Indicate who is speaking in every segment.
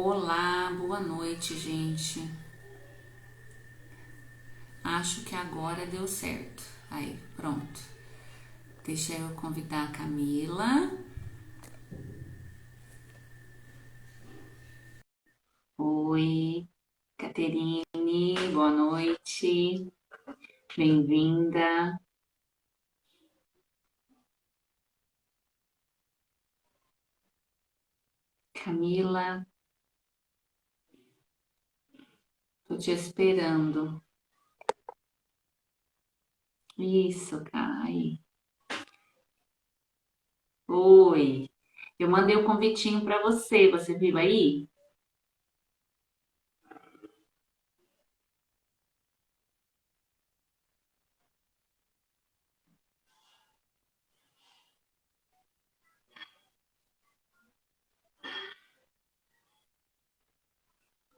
Speaker 1: Olá, boa noite, gente. Acho que agora deu certo. Aí, pronto. Deixa eu convidar a Camila. Oi, Caterine, boa noite. Bem-vinda. Camila, tô te esperando. Isso, cara. Aí. Oi. Eu mandei o convitinho para você. Você viu aí?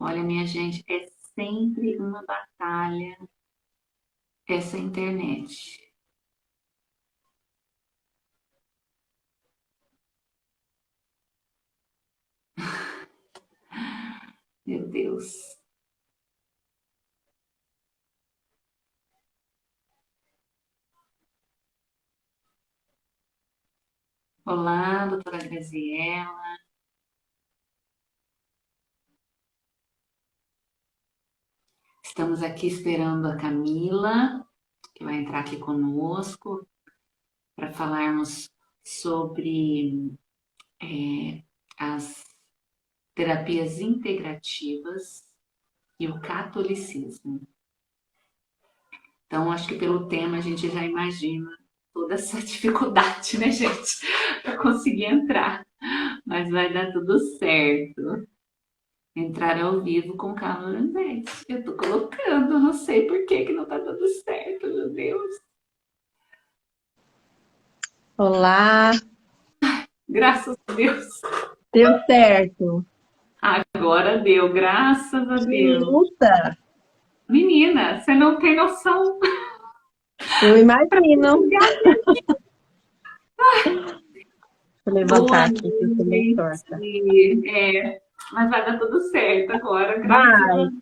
Speaker 1: Olha, minha gente, é sempre uma batalha essa internet. Meu Deus. Olá, doutora Graziella. Estamos aqui esperando a Camila, que vai entrar aqui conosco, para falarmos sobre as terapias integrativas e o catolicismo. Então, acho que pelo tema a gente já imagina toda essa dificuldade, né, gente, para conseguir entrar. Mas vai dar tudo certo. Entrar ao vivo com Carla Andretti. Eu tô colocando, não sei por que que não tá dando certo, meu Deus.
Speaker 2: Olá,
Speaker 1: Graças a Deus.
Speaker 2: deu certo.
Speaker 1: Agora deu, graças a
Speaker 2: Que
Speaker 1: Deus.
Speaker 2: luta!
Speaker 1: Menina, você não tem noção.
Speaker 2: Eu imagino.
Speaker 1: Chegar.
Speaker 2: Vou levantar
Speaker 1: Boa
Speaker 2: aqui, que eu tô meio torta.
Speaker 1: noite. Mas vai dar tudo certo agora, graças a
Speaker 2: Vai.
Speaker 1: Deus.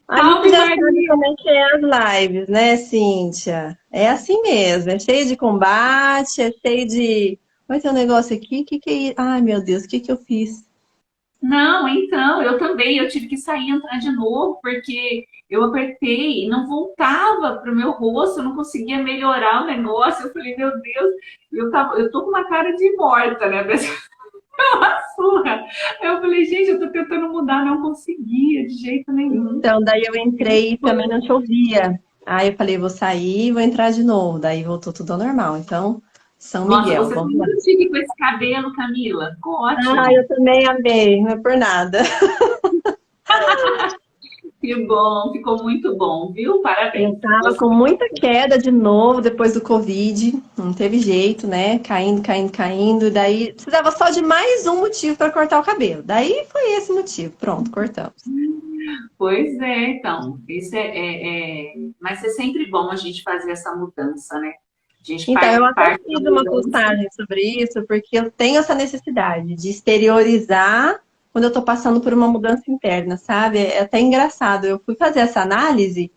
Speaker 2: A gente
Speaker 1: Salve
Speaker 2: já sabe
Speaker 1: Maria.
Speaker 2: como é que é as lives, né, Cíntia? É assim mesmo, é cheio de combate, é cheio de... Vai ter um negócio aqui, o que que é isso? Ai, meu Deus, o que que eu fiz?
Speaker 1: Não, então, eu também, eu tive que sair e entrar de novo, porque eu apertei e não voltava para o meu rosto, eu não conseguia melhorar o negócio. Eu falei, meu Deus, eu tô com uma cara de morta, né? Uma surra. Eu falei, gente, eu tô tentando mudar, não conseguia de jeito nenhum.
Speaker 2: Então, daí eu entrei e também não te ouvia. Aí eu falei, vou sair e vou entrar de novo. Daí voltou tudo ao normal. Então, São
Speaker 1: Nossa,
Speaker 2: Miguel,
Speaker 1: você tá
Speaker 2: vamos lá.
Speaker 1: muito chique com esse cabelo, Camila. Ficou
Speaker 2: Ah,
Speaker 1: ótimo.
Speaker 2: eu também amei, não é por nada.
Speaker 1: Que bom, ficou muito bom, viu?
Speaker 2: Eu
Speaker 1: Parabéns.
Speaker 2: tava com
Speaker 1: Gostei.
Speaker 2: muita queda de novo depois do Covid, não teve jeito, né? Caindo, caindo, caindo. E daí precisava só de mais um motivo para cortar o cabelo. Daí foi esse motivo. Pronto, cortamos.
Speaker 1: Pois é, então, mas é sempre bom a gente fazer essa mudança, né? A gente
Speaker 2: Então, eu até
Speaker 1: parte da
Speaker 2: fiz uma
Speaker 1: mudança.
Speaker 2: postagem sobre isso, porque eu tenho essa necessidade de exteriorizar quando eu tô passando por uma mudança interna, sabe? É até engraçado. Eu fui fazer essa análise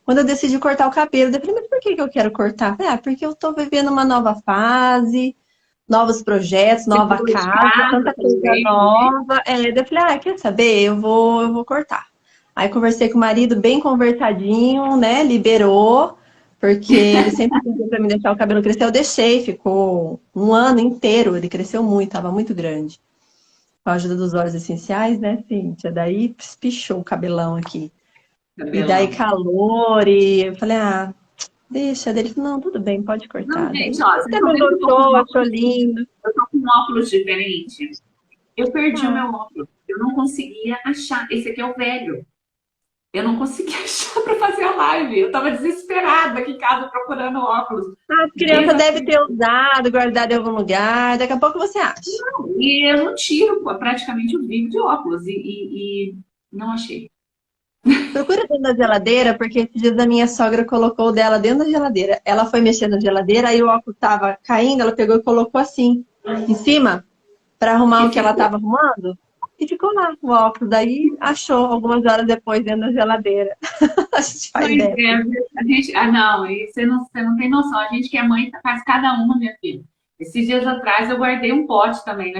Speaker 2: quando eu decidi cortar o cabelo. Eu falei, mas por que que eu quero cortar? Eu falei, ah, porque eu tô vivendo uma nova fase, novos projetos,
Speaker 1: Você
Speaker 2: nova
Speaker 1: mudou de
Speaker 2: casa,
Speaker 1: casa
Speaker 2: tanta coisa
Speaker 1: também, né?
Speaker 2: nova. Daí eu falei, ah, quer saber? Eu vou cortar. Aí conversei com o marido bem conversadinho, né? Liberou, porque ele sempre pediu pra me deixar o cabelo crescer. Eu deixei, ficou um ano inteiro. Ele cresceu muito, tava muito grande. Com a ajuda dos óleos essenciais, né, Cíntia? Daí pichou o cabelão aqui. E daí
Speaker 1: Cabelão.
Speaker 2: calor, e eu falei, ah, deixa. Daí ele falou, não, tudo bem, pode
Speaker 1: Não,
Speaker 2: cortar. Daí
Speaker 1: gente, ó, vocês
Speaker 2: até
Speaker 1: estão
Speaker 2: me
Speaker 1: vendo que
Speaker 2: gostou, achou lindo.
Speaker 1: eu tô com um óculos diferente. Eu perdi o
Speaker 2: Ah,
Speaker 1: meu óculos. Eu não conseguia achar. Esse aqui é o velho. Eu não conseguia achar para fazer a live. Eu tava desesperada aqui em casa procurando óculos.
Speaker 2: a criança deve ter usado, guardado em algum lugar. Daqui a pouco você acha.
Speaker 1: E eu não tiro praticamente o vivo de óculos e não achei.
Speaker 2: Procura dentro da geladeira, porque esses dias a minha sogra colocou o dela dentro da geladeira. Ela foi mexer na geladeira, aí o óculos tava caindo, ela pegou e colocou assim, em cima, para arrumar
Speaker 1: E
Speaker 2: o que ela
Speaker 1: ficou.
Speaker 2: tava arrumando. e ficou lá o óculos. Daí achou algumas horas depois dentro da geladeira. A gente faz
Speaker 1: Pois
Speaker 2: dessa.
Speaker 1: é, a gente, não, e você não tem noção. A gente que é mãe faz cada uma, minha filha. Esses dias atrás eu guardei um pote também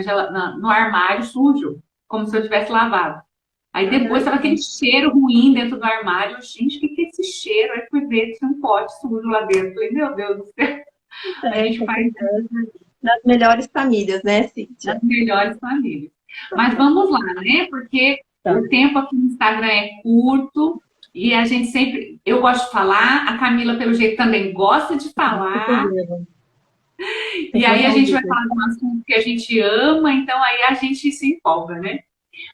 Speaker 1: no armário sujo, como se eu tivesse lavado. Aí depois estava aquele cheiro ruim dentro do armário. Gente, o que é esse cheiro? Aí fui ver, tinha um pote sujo lá dentro. Falei, meu Deus do céu, a
Speaker 2: É,
Speaker 1: gente faz
Speaker 2: nas melhores famílias, né,
Speaker 1: das
Speaker 2: Cíntia?
Speaker 1: melhores famílias. Mas vamos lá, né? Porque
Speaker 2: Tá.
Speaker 1: o tempo aqui no Instagram é curto e a gente sempre. Eu gosto de falar, a Camila, pelo jeito, também gosta de falar.
Speaker 2: Tem
Speaker 1: E
Speaker 2: que
Speaker 1: aí a
Speaker 2: botar o
Speaker 1: gente vai
Speaker 2: vídeo.
Speaker 1: falar de um assunto que a gente ama, então aí a gente se empolga, né?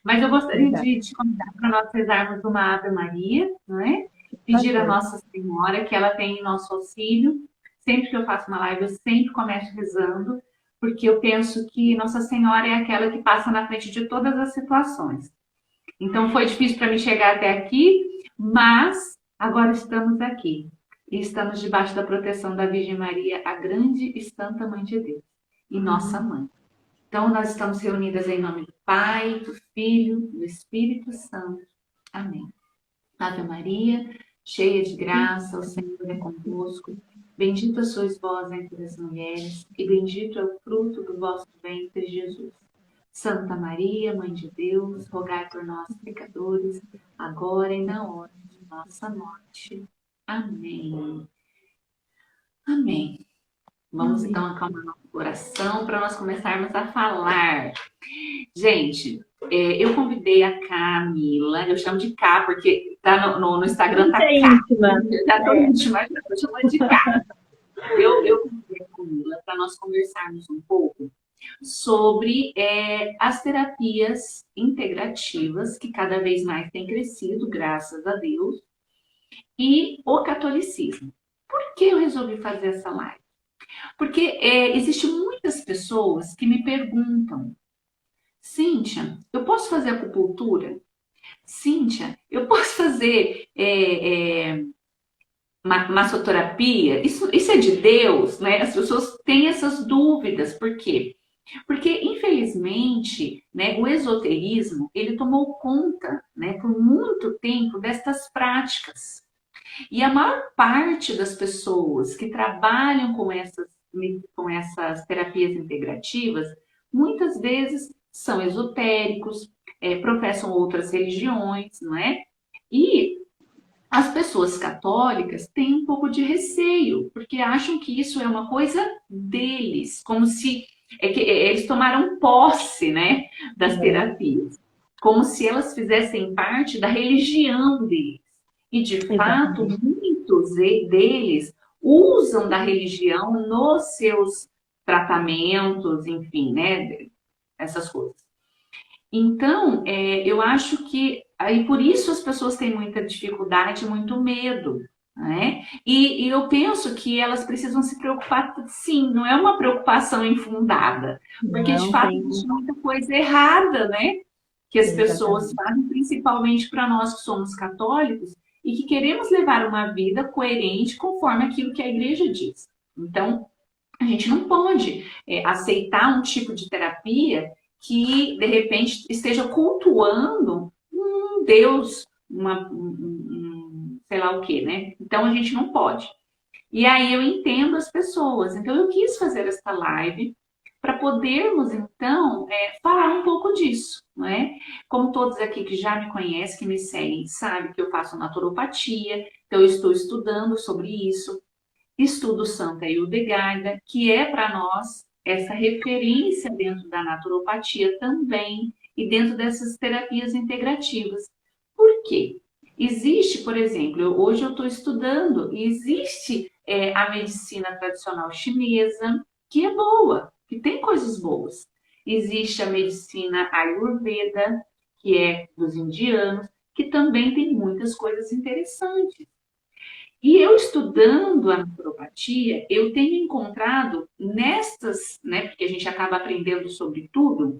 Speaker 1: Mas eu gostaria
Speaker 2: Verdade.
Speaker 1: de te convidar para nós rezarmos uma Ave Maria, não é?
Speaker 2: Por
Speaker 1: Pedir a
Speaker 2: favor.
Speaker 1: Nossa Senhora que ela tenha em nosso auxílio. Sempre que eu faço uma live, eu sempre começo rezando, porque eu penso que Nossa Senhora é aquela que passa na frente de todas as situações. Então foi difícil para mim chegar até aqui, mas agora estamos aqui. E estamos debaixo da proteção da Virgem Maria, a grande e santa Mãe de Deus, e nossa mãe. Então, nós estamos reunidas em nome do Pai, do Filho, do Espírito Santo. Amém. Ave Maria, cheia de graça, o Senhor é convosco. Bendita sois vós entre as mulheres, e bendito é o fruto do vosso ventre, Jesus. Santa Maria, Mãe de Deus, rogai por nós, pecadores, agora e na hora de nossa morte. Amém. Amém. Vamos
Speaker 2: Amém.
Speaker 1: então acalmar nosso coração para nós começarmos a falar. Gente, eu convidei a Camila, eu chamo de K, porque tá no Instagram
Speaker 2: Cíntia
Speaker 1: tá
Speaker 2: é
Speaker 1: K.
Speaker 2: íntima.
Speaker 1: Eu já tô
Speaker 2: É.
Speaker 1: íntima, já tô chamando de K. Eu convidei a Camila para nós conversarmos um pouco sobre as terapias integrativas, que cada vez mais têm crescido, graças a Deus, e o catolicismo. Por que eu resolvi fazer essa live? Porque existem muitas pessoas que me perguntam: Cíntia, eu posso fazer acupuntura? Cíntia, eu posso fazer massoterapia? Isso é de Deus, né? As pessoas têm essas dúvidas. Por quê? Porque, infelizmente, né, o esoterismo, ele tomou conta, né, por muito tempo destas práticas. E a maior parte das pessoas que trabalham com essas terapias integrativas, muitas vezes são esotéricos, professam outras religiões, não é? E as pessoas católicas têm um pouco de receio, porque acham que isso é uma coisa deles, como se eles tomaram posse, né, das terapias, como se elas fizessem parte da religião deles. E de fato,
Speaker 2: Exatamente.
Speaker 1: muitos deles usam da religião nos seus tratamentos, enfim, né, essas coisas. Então, eu acho que aí por isso as pessoas têm muita dificuldade, muito medo, né? E eu penso que elas precisam se preocupar, sim, não é uma preocupação infundada, porque de
Speaker 2: Não
Speaker 1: fato
Speaker 2: tem.
Speaker 1: existe muita coisa errada, né? Que as pessoas
Speaker 2: Exatamente.
Speaker 1: fazem, principalmente para nós que somos católicos e que queremos levar uma vida coerente conforme aquilo que a igreja diz. Então, a gente não pode aceitar um tipo de terapia que, de repente, esteja cultuando um Deus, sei lá o quê, né? Então, a gente não pode. E aí eu entendo as pessoas. Então, eu quis fazer esta live para podermos, então, falar um pouco disso, não é? Como todos aqui que já me conhecem, que me seguem, sabem que eu faço naturopatia, então eu estou estudando sobre isso. Estudo Santa Hildegarda, que é para nós essa referência dentro da naturopatia também e dentro dessas terapias integrativas. Por quê? Existe, por exemplo, hoje eu estou estudando, e existe a medicina tradicional chinesa, que é boa, que tem coisas boas. Existe a medicina Ayurveda, que é dos indianos, que também tem muitas coisas interessantes. E eu estudando a naturopatia, eu tenho encontrado nestas, né, porque a gente acaba aprendendo sobre tudo,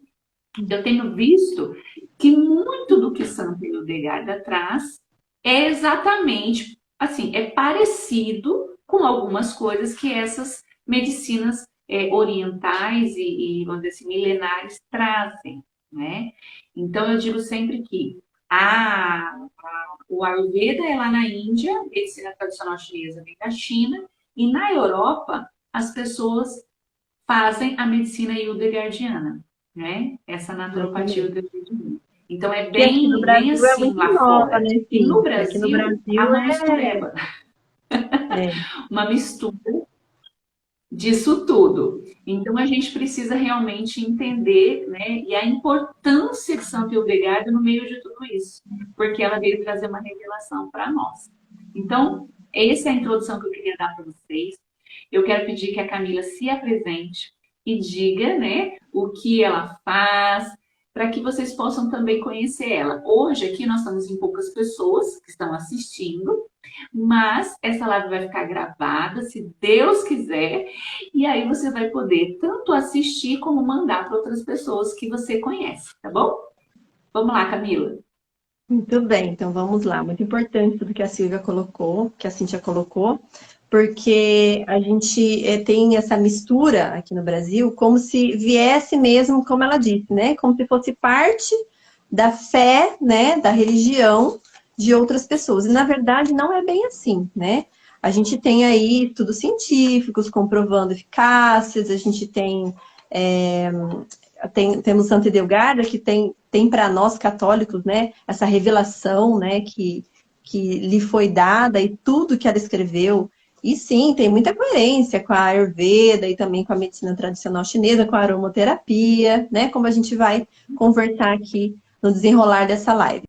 Speaker 1: eu tenho visto que muito do que Santa Hildegard traz é exatamente, assim, é parecido com algumas coisas que essas medicinas orientais e, vamos dizer assim, milenares trazem. né? Então, eu digo sempre que o Ayurveda é lá na Índia, a medicina tradicional chinesa vem da China, e na Europa, as pessoas fazem a medicina hildegardиana, né? Essa naturopatia
Speaker 2: Exatamente.
Speaker 1: hildegardиana. Então, é
Speaker 2: Que aqui no
Speaker 1: bem
Speaker 2: Brasil é
Speaker 1: assim
Speaker 2: muito
Speaker 1: lá
Speaker 2: nova,
Speaker 1: fora.
Speaker 2: né,
Speaker 1: E no
Speaker 2: Sim? Aqui no
Speaker 1: Brasil, a
Speaker 2: Brasil
Speaker 1: mistureba,
Speaker 2: é
Speaker 1: uma mistura disso tudo. Então, a gente precisa realmente entender, né, e a importância de Santa Hildegarda no meio de tudo isso, porque ela veio trazer uma revelação para nós. Então, essa é a introdução que eu queria dar para vocês. Eu quero pedir que a Camila se apresente e diga, né, o que ela faz, para que vocês possam também conhecer ela. Hoje aqui nós estamos em poucas pessoas que estão assistindo, mas essa live vai ficar gravada, se Deus quiser, e aí você vai poder tanto assistir como mandar para outras pessoas que você conhece, tá bom? Vamos lá, Camila.
Speaker 2: muito bem. Então vamos lá. Muito importante tudo que a Silvia colocou, que a Cíntia colocou, porque a gente tem essa mistura aqui no Brasil, como se viesse mesmo, como ela disse, né? Como se fosse parte da fé, né? Da religião de outras pessoas. E na verdade não é bem assim, né? A gente tem aí estudos científicos comprovando eficácias, a gente temos Santa Edelgarda, que tem para nós católicos, né, essa revelação, né, que lhe foi dada e tudo que ela escreveu. E sim, tem muita coerência com a Ayurveda e também com a medicina tradicional chinesa, com a aromaterapia, né, como a gente vai conversar aqui no desenrolar dessa live.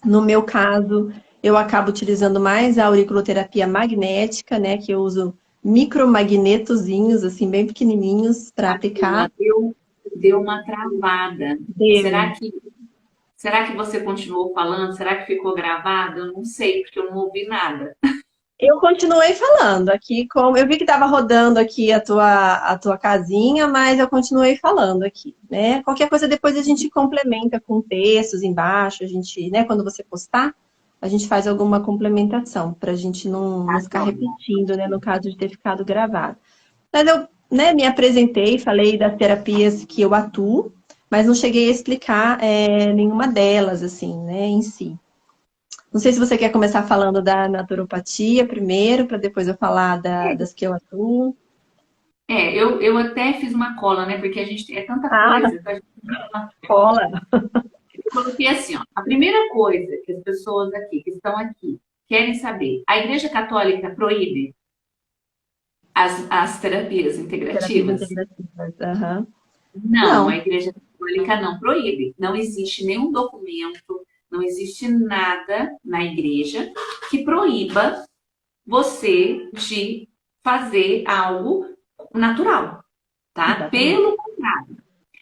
Speaker 2: No meu caso, eu acabo utilizando mais a auriculoterapia magnética, né, que eu uso micromagnetozinhos, assim, bem pequenininhos para
Speaker 1: Camila,
Speaker 2: aplicar.
Speaker 1: deu uma travada.
Speaker 2: Deu.
Speaker 1: Será que você continuou falando? Será que ficou gravado? Eu não sei, porque eu não ouvi nada.
Speaker 2: Eu continuei falando aqui, como eu vi que estava rodando aqui a tua casinha, mas eu continuei falando aqui, né? Qualquer coisa depois a gente complementa com textos embaixo, a gente, né, quando você postar, a gente faz alguma complementação para a gente não
Speaker 1: Tá,
Speaker 2: ficar
Speaker 1: joia.
Speaker 2: repetindo, né, no caso de ter ficado gravado. Mas eu, né, me apresentei, falei das terapias que eu atuo, mas não cheguei a explicar nenhuma delas, assim, né, em si. Não sei se você quer começar falando da naturopatia primeiro, para depois eu falar das que eu atuo.
Speaker 1: Eu até fiz uma cola, né? Porque a gente é tanta
Speaker 2: Ah,
Speaker 1: coisa. Então
Speaker 2: cola.
Speaker 1: eu coloquei assim, ó. A primeira coisa que as pessoas aqui, que estão aqui, querem saber: a Igreja Católica proíbe as terapias
Speaker 2: Terapias
Speaker 1: integrativas?
Speaker 2: integrativas. Aham.
Speaker 1: Não, a
Speaker 2: Não.
Speaker 1: Igreja Católica não proíbe. Não existe nenhum documento, não existe nada na igreja que proíba você de fazer algo natural, tá?
Speaker 2: Exatamente.
Speaker 1: Pelo contrário,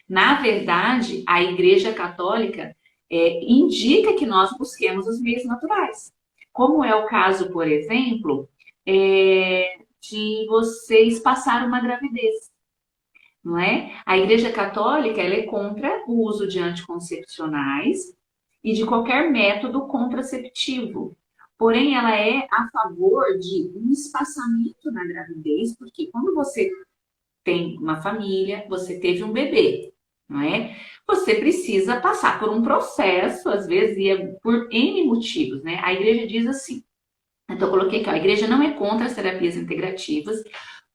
Speaker 1: na verdade, a Igreja Católica indica que nós busquemos os meios naturais. Como é o caso, por exemplo, de vocês passar uma gravidez, não é? A Igreja Católica ela é contra o uso de anticoncepcionais e de qualquer método contraceptivo. Porém, ela é a favor de um espaçamento na gravidez, porque quando você tem uma família, você teve um bebê, não é? Você precisa passar por um processo, às vezes, e é por N motivos, né? A igreja diz assim: Então, eu coloquei aqui, ó, a igreja não é contra as terapias integrativas,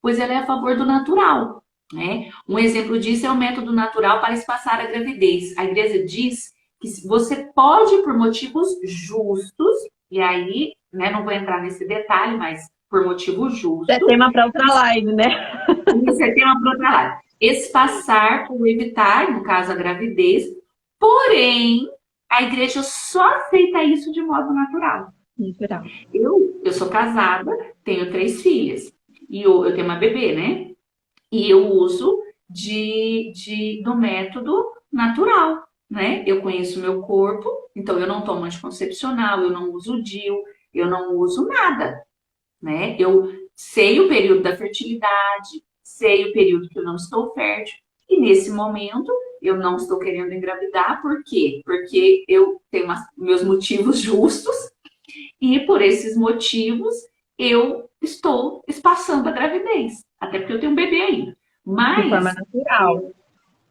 Speaker 1: pois ela é a favor do natural, né? Um exemplo disso é o método natural para espaçar a gravidez. A igreja diz que você pode, por motivos justos, e aí, né, não vou entrar nesse detalhe, mas por motivo
Speaker 2: É
Speaker 1: justo,
Speaker 2: tema para outra live, né?
Speaker 1: isso é tema para outra live, espaçar ou evitar, no caso, a gravidez, porém, a igreja só aceita isso de modo natural.
Speaker 2: Natural.
Speaker 1: Eu sou casada, tenho 3 filhas. E eu tenho uma bebê, né? E eu uso do método natural, né? Eu conheço o meu corpo, então eu não tomo anticoncepcional, eu não uso DIU, eu não uso nada, né? Eu sei o período da fertilidade, sei o período que eu não estou fértil. E nesse momento eu não estou querendo engravidar, por quê? Porque eu tenho meus motivos justos e por esses motivos, eu estou espaçando a gravidez. Até porque eu tenho um bebê ainda.
Speaker 2: De forma
Speaker 1: Mas
Speaker 2: natural.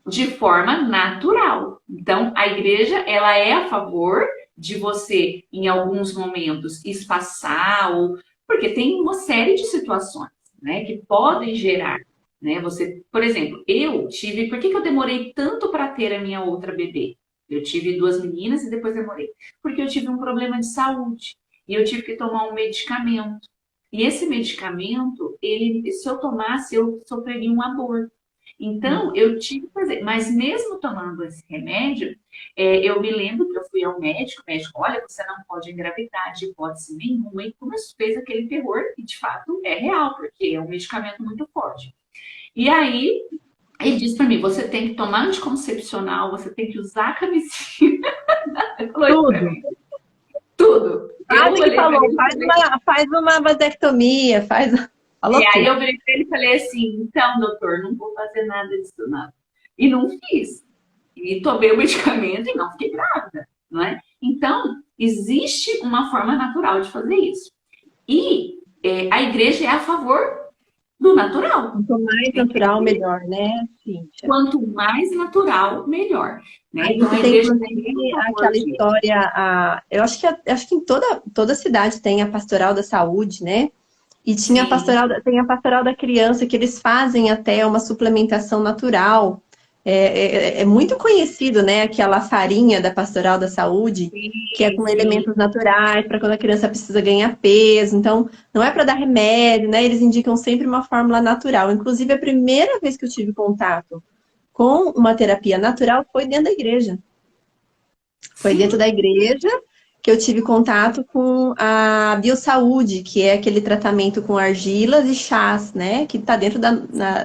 Speaker 1: de forma natural. Então, a igreja, ela é a favor de você, em alguns momentos, espaçar, ou porque tem uma série de situações, né, que podem gerar, né? Você, por exemplo, eu tive, por que eu demorei tanto para ter a minha outra bebê? Eu tive 2 meninas e depois demorei. Porque eu tive um problema de saúde e eu tive que tomar um medicamento. E esse medicamento, ele, se eu tomasse, eu sofreria um aborto. Então, eu tive que fazer. Mas mesmo tomando esse remédio, eu me lembro que eu fui ao médico, o médico, olha, você não pode engravidar de hipótese nenhuma, e começou, fez aquele terror, e de fato é real, porque é um medicamento muito forte. E aí, ele disse para mim, você tem que tomar anticoncepcional, você tem que usar camisinha. Ele falou isso pra
Speaker 2: Tudo.
Speaker 1: mim, tudo. Eu
Speaker 2: Quase que
Speaker 1: olhei para
Speaker 2: falou,
Speaker 1: ele e falei,
Speaker 2: faz uma vasectomia, faz.
Speaker 1: e
Speaker 2: Falou
Speaker 1: aí
Speaker 2: tudo.
Speaker 1: eu virei para ele e falei assim, então, doutor, não vou fazer nada disso, não. E não fiz. E tomei o medicamento e não fiquei grávida, não é? Então, existe uma forma natural de fazer isso. E a igreja é a favor do natural.
Speaker 2: Quanto mais natural, melhor, né, Cíntia?
Speaker 1: Quanto mais natural, melhor.
Speaker 2: A
Speaker 1: Né? Então,
Speaker 2: gente
Speaker 1: a
Speaker 2: tem,
Speaker 1: igreja é
Speaker 2: inclusive,
Speaker 1: a favor
Speaker 2: aquela
Speaker 1: disso.
Speaker 2: história, eu acho que em toda cidade tem a pastoral da saúde, né? E tinha a
Speaker 1: Sim,
Speaker 2: pastoral, tem a pastoral da criança, que eles fazem até uma suplementação natural. É muito conhecido, né? Aquela farinha da pastoral da saúde, que é
Speaker 1: sim,
Speaker 2: com
Speaker 1: sim.
Speaker 2: elementos naturais, para quando a criança precisa ganhar peso. Então, não é para dar remédio, né? Eles indicam sempre uma fórmula natural. Inclusive, a primeira vez que eu tive contato com uma terapia natural foi dentro da igreja. Foi dentro
Speaker 1: Sim,
Speaker 2: da igreja que eu tive contato com a biossaúde, que é aquele tratamento com argilas e chás, né? Que está dentro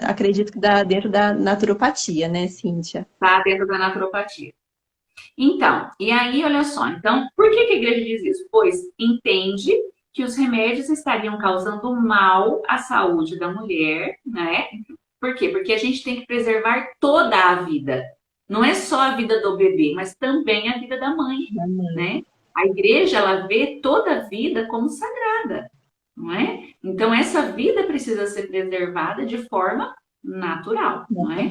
Speaker 2: acredito que dá dentro da naturopatia, né, Cíntia?
Speaker 1: tá dentro da naturopatia. Então, e aí, olha só, então, por que a igreja diz isso? Pois entende que os remédios estariam causando mal à saúde da mulher, né? Por quê? Porque a gente tem que preservar toda a vida. Não é só a vida do bebê, mas também a vida da mãe, né? A igreja, ela vê toda a vida como sagrada, não é? Então, essa vida precisa ser preservada de forma natural, não é?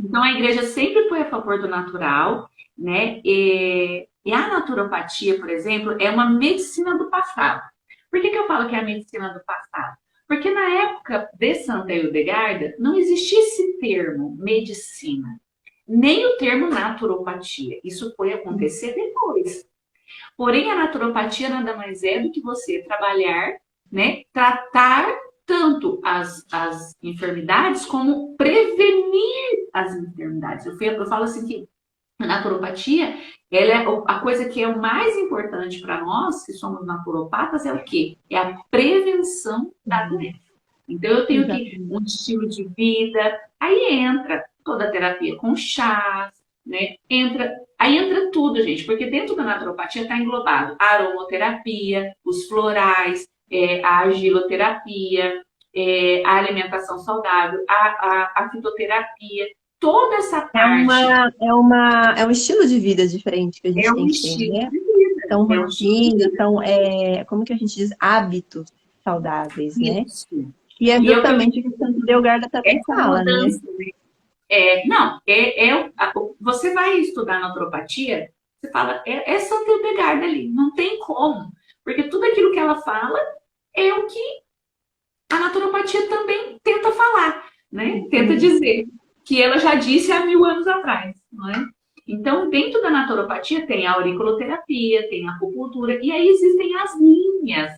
Speaker 1: Então, a igreja sempre foi a favor do natural, né? E a naturopatia, por exemplo, é uma medicina do passado. Por que eu falo que é a medicina do passado? Porque na época de Santa Hildegarda não existia esse termo medicina, nem o termo naturopatia. Isso foi acontecer depois. Porém, a naturopatia nada mais é do que você trabalhar, né? Tratar tanto as enfermidades como prevenir as enfermidades. Eu falo assim que a naturopatia, ela é a coisa que é o mais importante para nós, que somos naturopatas, é o quê? É a prevenção da doença. Então, eu tenho que
Speaker 2: Exatamente.
Speaker 1: um estilo de vida, aí entra toda a terapia com chás, né? Aí entra tudo, gente, porque dentro da naturopatia está englobado a aromoterapia, os florais, a argiloterapia, a alimentação saudável, a fitoterapia, toda essa parte
Speaker 2: É um estilo de vida diferente que a
Speaker 1: é
Speaker 2: gente
Speaker 1: um
Speaker 2: tem que ter,
Speaker 1: estilo
Speaker 2: né?
Speaker 1: de vida,
Speaker 2: São
Speaker 1: é um estilo de
Speaker 2: rotinas,
Speaker 1: vida.
Speaker 2: como que a gente diz? Hábitos saudáveis, né?
Speaker 1: Isso.
Speaker 2: E é
Speaker 1: E é o que eu
Speaker 2: justamente o que o Santo Delgarda também
Speaker 1: essa
Speaker 2: fala, né?
Speaker 1: mudança, né? Não, você vai estudar naturopatia, você fala, é Santa Hildegarda ali, não tem como. Porque tudo aquilo que ela fala é o que a naturopatia também tenta falar, né? Tenta dizer que ela já disse há 1000 anos atrás, não é? Então, dentro da naturopatia tem a auriculoterapia, tem a acupuntura, e aí existem as linhas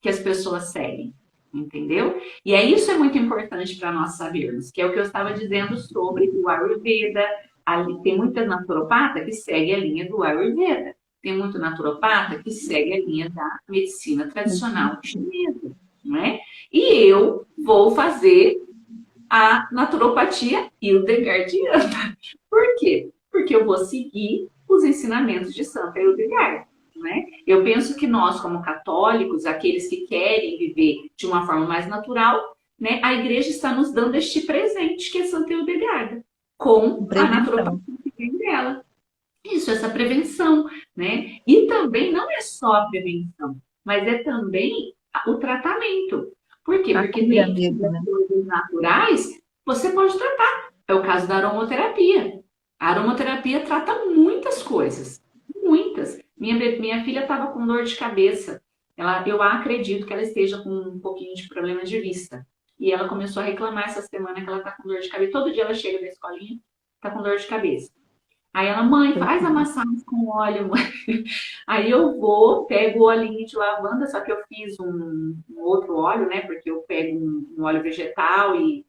Speaker 1: que as pessoas seguem, entendeu? E aí isso é muito importante para nós sabermos, que é o que eu estava dizendo sobre o Ayurveda. Ali, tem muita naturopata que segue a linha do Ayurveda. Tem muito naturopata que segue a linha da medicina tradicional chinesa, né? E eu vou fazer a naturopatia hildegardiana. Por quê? Porque eu vou seguir os ensinamentos de Santa Hildegard, né? Eu penso que nós, como católicos, aqueles que querem viver de uma forma mais natural, né, a igreja está nos dando este presente que é Santa Hildegard, com a
Speaker 2: Prevenção.
Speaker 1: naturopatia que vem dela. Isso, essa prevenção, né? E também não é só a prevenção, mas é também o tratamento. Por quê?
Speaker 2: A
Speaker 1: Porque
Speaker 2: cura
Speaker 1: nem
Speaker 2: mesmo,
Speaker 1: todas
Speaker 2: né?
Speaker 1: as coisas naturais você pode tratar. É o caso da aromaterapia. A aromaterapia trata muitas coisas, muitas. Minha filha estava com dor de cabeça. Eu acredito que ela esteja com um pouquinho de problema de vista. E ela começou a reclamar essa semana que ela está com dor de cabeça. Todo dia ela chega da escolinha, está com dor de cabeça. Aí ela, mãe, faz a massagem com óleo, mãe. Aí eu vou, pego o olhinho de lavanda, só que eu fiz um outro óleo, né? Porque eu pego um óleo vegetal e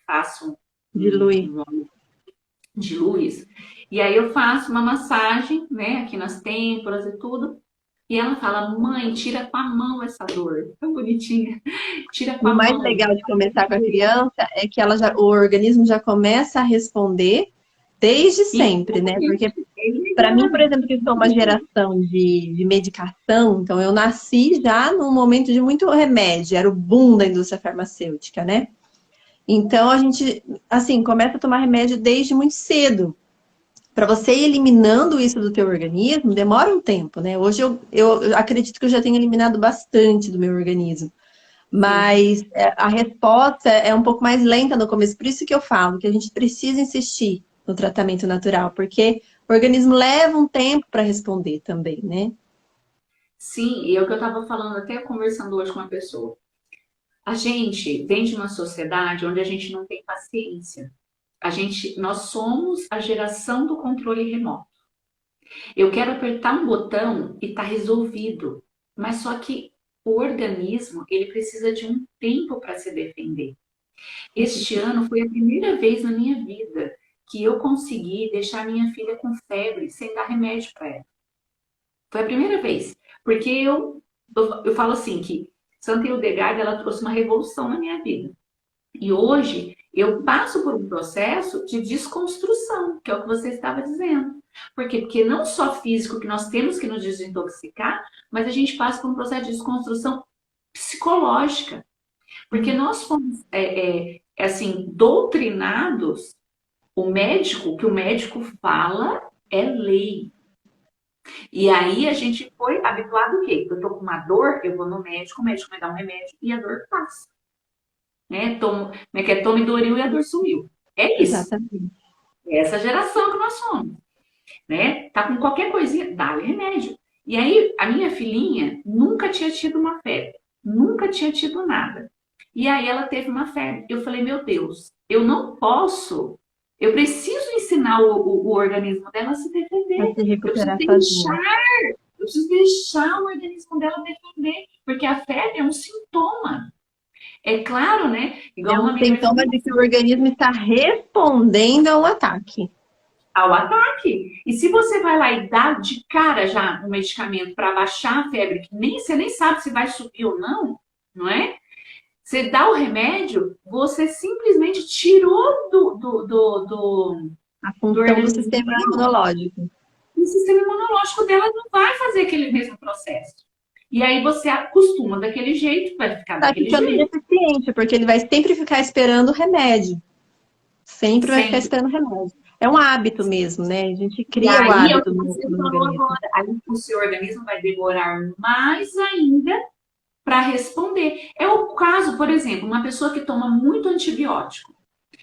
Speaker 1: faço
Speaker 2: Dilui.
Speaker 1: um óleo de luz. E aí eu faço uma massagem, né? Aqui nas têmporas e tudo. E ela fala, mãe, tira com a mão essa dor. Tão bonitinha. Tira com
Speaker 2: O
Speaker 1: a
Speaker 2: mais
Speaker 1: mão.
Speaker 2: legal de começar com a criança é que o organismo já começa a responder desde sempre, né? Porque para mim, por exemplo, que sou uma geração de medicação, então eu nasci já num momento de muito remédio, era o boom da indústria farmacêutica, né? Então a gente, assim, começa a tomar remédio desde muito cedo. Para você ir eliminando isso do teu organismo, demora um tempo, né? Hoje eu acredito que eu já tenho eliminado bastante do meu organismo.
Speaker 1: Sim.
Speaker 2: Mas a resposta é um pouco mais lenta no começo. Por isso que eu falo que a gente precisa insistir no tratamento natural, porque o organismo leva um tempo para responder também, né?
Speaker 1: Sim, e é o que eu estava falando, até conversando hoje com uma pessoa. A gente vem de uma sociedade onde a gente não tem paciência. Nós somos a geração do controle remoto. Eu quero apertar um botão e tá resolvido. Mas só que o organismo, ele precisa de um tempo para se defender. Este ano foi a primeira vez na minha vida que eu consegui deixar minha filha com febre sem dar remédio para ela. Foi a primeira vez. Porque eu falo assim que Santa Hildegard, ela trouxe uma revolução na minha vida. E hoje eu passo por um processo de desconstrução, que é o que você estava dizendo. Por quê? Porque não só físico que nós temos que nos desintoxicar, mas a gente passa por um processo de desconstrução psicológica. Porque nós fomos, assim, doutrinados, o que o médico fala é lei. E aí a gente foi habituado o quê? Eu tô com uma dor, eu vou no médico, o médico me dá um remédio e a dor passa. Né? Tome Doril e a dor sumiu. É isso.
Speaker 2: Exatamente.
Speaker 1: É essa geração que nós somos. Né? Tá com qualquer coisinha, dá-lhe remédio. E aí, a minha filhinha nunca tinha tido uma febre. Nunca tinha tido nada. E aí ela teve uma febre. Eu falei, meu Deus, eu não posso. Eu preciso ensinar o organismo dela a se
Speaker 2: Para
Speaker 1: defender.
Speaker 2: se
Speaker 1: Eu preciso
Speaker 2: recuperar sozinha.
Speaker 1: deixar, eu preciso deixar o organismo dela defender. Porque a febre é um sintoma. É claro, né?
Speaker 2: É
Speaker 1: Igual uma
Speaker 2: um
Speaker 1: amiga minha falou,
Speaker 2: sintoma de que o organismo está respondendo a um ataque.
Speaker 1: ao ataque. E se você vai lá e dá de cara já um medicamento para baixar a febre, que você nem sabe se vai subir ou não, não é? Você dá o remédio, você simplesmente tirou
Speaker 2: A
Speaker 1: do
Speaker 2: função do
Speaker 1: organismo
Speaker 2: sistema
Speaker 1: dela.
Speaker 2: imunológico.
Speaker 1: E o sistema imunológico dela não vai fazer aquele mesmo processo. E aí você acostuma daquele jeito, vai ficar
Speaker 2: Tá
Speaker 1: daquele
Speaker 2: ficando
Speaker 1: jeito.
Speaker 2: deficiente, porque ele vai sempre ficar esperando o remédio. Sempre vai ficar
Speaker 1: Sempre.
Speaker 2: esperando o remédio. É um hábito mesmo, né? A gente
Speaker 1: E
Speaker 2: cria o
Speaker 1: aí é o
Speaker 2: hábito
Speaker 1: que
Speaker 2: no,
Speaker 1: você
Speaker 2: no
Speaker 1: falou
Speaker 2: organismo.
Speaker 1: agora. Aí o seu organismo vai demorar mais ainda para responder. É o caso, por exemplo, uma pessoa que toma muito antibiótico.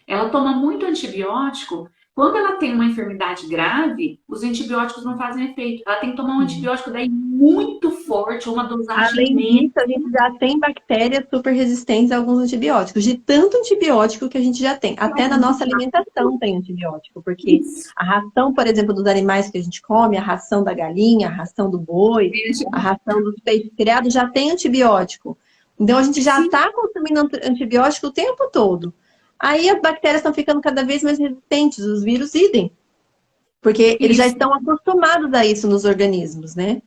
Speaker 1: Ela toma muito antibiótico, quando ela tem uma enfermidade grave, os antibióticos não fazem efeito. Ela tem que tomar um antibiótico daí muito forte, uma dosagem
Speaker 2: Além disso,
Speaker 1: imensa.
Speaker 2: a gente já tem bactérias super resistentes a alguns antibióticos, de tanto antibiótico que a gente já tem. Até na nossa alimentação tem antibiótico, porque
Speaker 1: Isso.
Speaker 2: a ração, por exemplo, dos animais que a gente come, a ração da galinha, a ração do boi, a ração dos peixes criados já tem antibiótico. Então a gente já
Speaker 1: Sim,
Speaker 2: está consumindo antibiótico o tempo todo. Aí as bactérias estão ficando cada vez mais resistentes, os vírus idem, porque eles já
Speaker 1: isso.
Speaker 2: estão acostumados a isso nos organismos, né?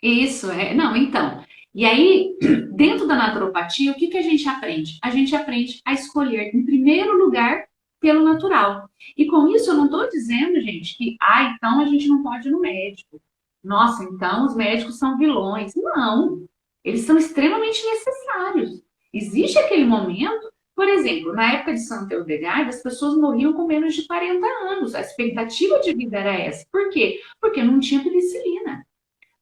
Speaker 1: Isso, é. Não, então. E aí, dentro da naturopatia, o que que a gente aprende? A gente aprende a escolher, em primeiro lugar, pelo natural. E com isso, eu não estou dizendo, gente, que, então a gente não pode ir no médico. Nossa, então os médicos são vilões. Não, eles são extremamente necessários. Existe aquele momento, por exemplo, na época de Santa Eudegard, as pessoas morriam com menos de 40 anos. A expectativa de vida era essa. Por quê? Porque não tinha penicilina.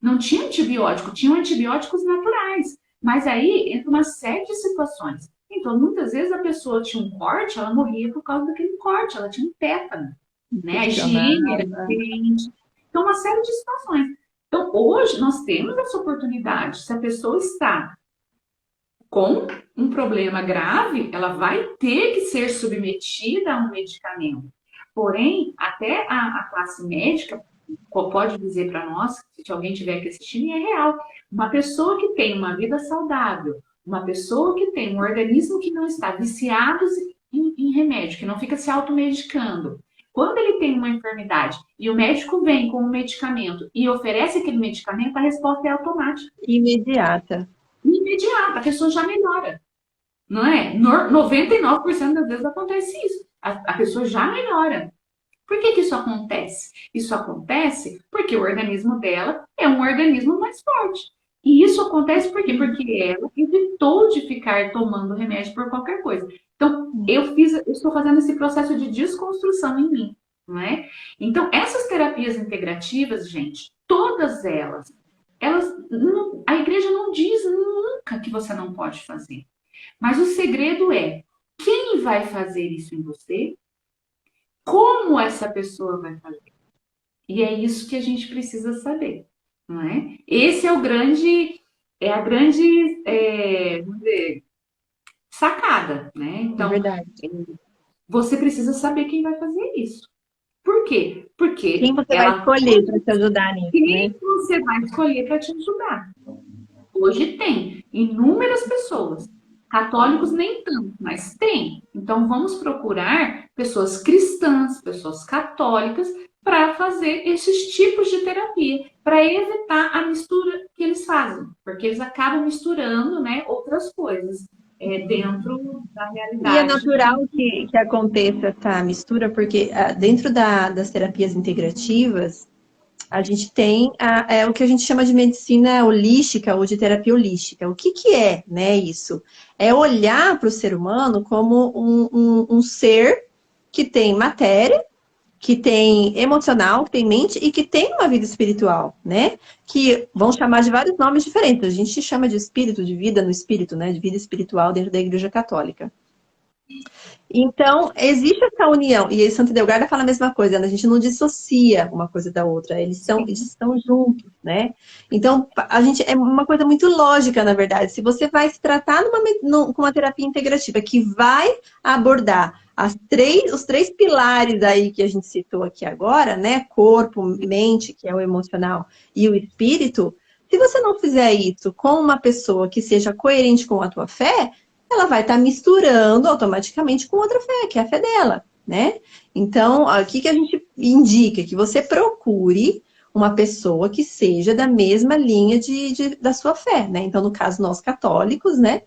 Speaker 1: Não tinha antibiótico, tinham antibióticos naturais. Mas aí entra uma série de situações. Então, muitas vezes a pessoa tinha um corte, ela morria por causa daquele corte, ela tinha um tétano, né? A higiene era
Speaker 2: Funcionava.
Speaker 1: diferente. Então, uma série de situações. Então, hoje nós temos essa oportunidade. Se a pessoa está com um problema grave, ela vai ter que ser submetida a um medicamento. Porém, até a classe médica pode dizer para nós, se alguém tiver que assistir, e é real. Uma pessoa que tem uma vida saudável, uma pessoa que tem um organismo que não está viciado em remédio, que não fica se automedicando. Quando ele tem uma enfermidade e o médico vem com um medicamento e oferece aquele medicamento, a resposta é automática,
Speaker 2: Imediata.
Speaker 1: imediata, a pessoa já melhora. Não é? 99% das vezes acontece isso. A pessoa já melhora. Por que que isso acontece? Isso acontece porque o organismo dela é um organismo mais forte. E isso acontece por quê? Porque ela evitou de ficar tomando remédio por qualquer coisa. Então, eu estou fazendo esse processo de desconstrução em mim, não é? Então, essas terapias integrativas, gente, todas elas, a igreja não diz nunca que você não pode fazer. Mas o segredo é quem vai fazer isso em você, como essa pessoa vai fazer. E é isso que a gente precisa saber, não é? Esse é o grande, é a grande, vamos dizer, sacada, né?
Speaker 2: É
Speaker 1: Então,
Speaker 2: verdade.
Speaker 1: você precisa saber quem vai fazer isso. Por quê?
Speaker 2: Quem
Speaker 1: Porque
Speaker 2: você vai
Speaker 1: ela
Speaker 2: escolher para te ajudar nisso, né?
Speaker 1: quem você vai escolher para te ajudar. Hoje tem inúmeras pessoas, católicos nem tanto, mas tem. Então vamos procurar pessoas cristãs, pessoas católicas, para fazer esses tipos de terapia, para evitar a mistura que eles fazem, porque eles acabam misturando, né, outras coisas dentro da
Speaker 2: E é
Speaker 1: realidade.
Speaker 2: natural que aconteça essa mistura, porque dentro das terapias integrativas, a gente tem o que a gente chama de medicina holística ou de terapia holística. O que, que é, né, isso? É olhar para o ser humano como um ser que tem matéria, que tem emocional, que tem mente e que tem uma vida espiritual, né? Que vão chamar de vários nomes diferentes. A gente chama de espírito, de vida no espírito, né? De vida espiritual dentro da Igreja Católica. Então, existe essa união, e Santa Delgarda fala a mesma coisa, né? A gente não dissocia uma coisa da outra, eles estão juntos, né? Então, a gente é uma coisa muito lógica, na verdade. Se você vai se tratar com uma terapia integrativa que vai abordar os três pilares aí que a gente citou aqui agora, né? Corpo, mente, que é o emocional, e o espírito, se você não fizer isso com uma pessoa que seja coerente com a tua fé, ela vai estar misturando automaticamente com outra fé, que é a fé dela, né? Então, o que a gente indica? Que você procure uma pessoa que seja da mesma linha da sua fé, né? Então, no caso, nós católicos, né?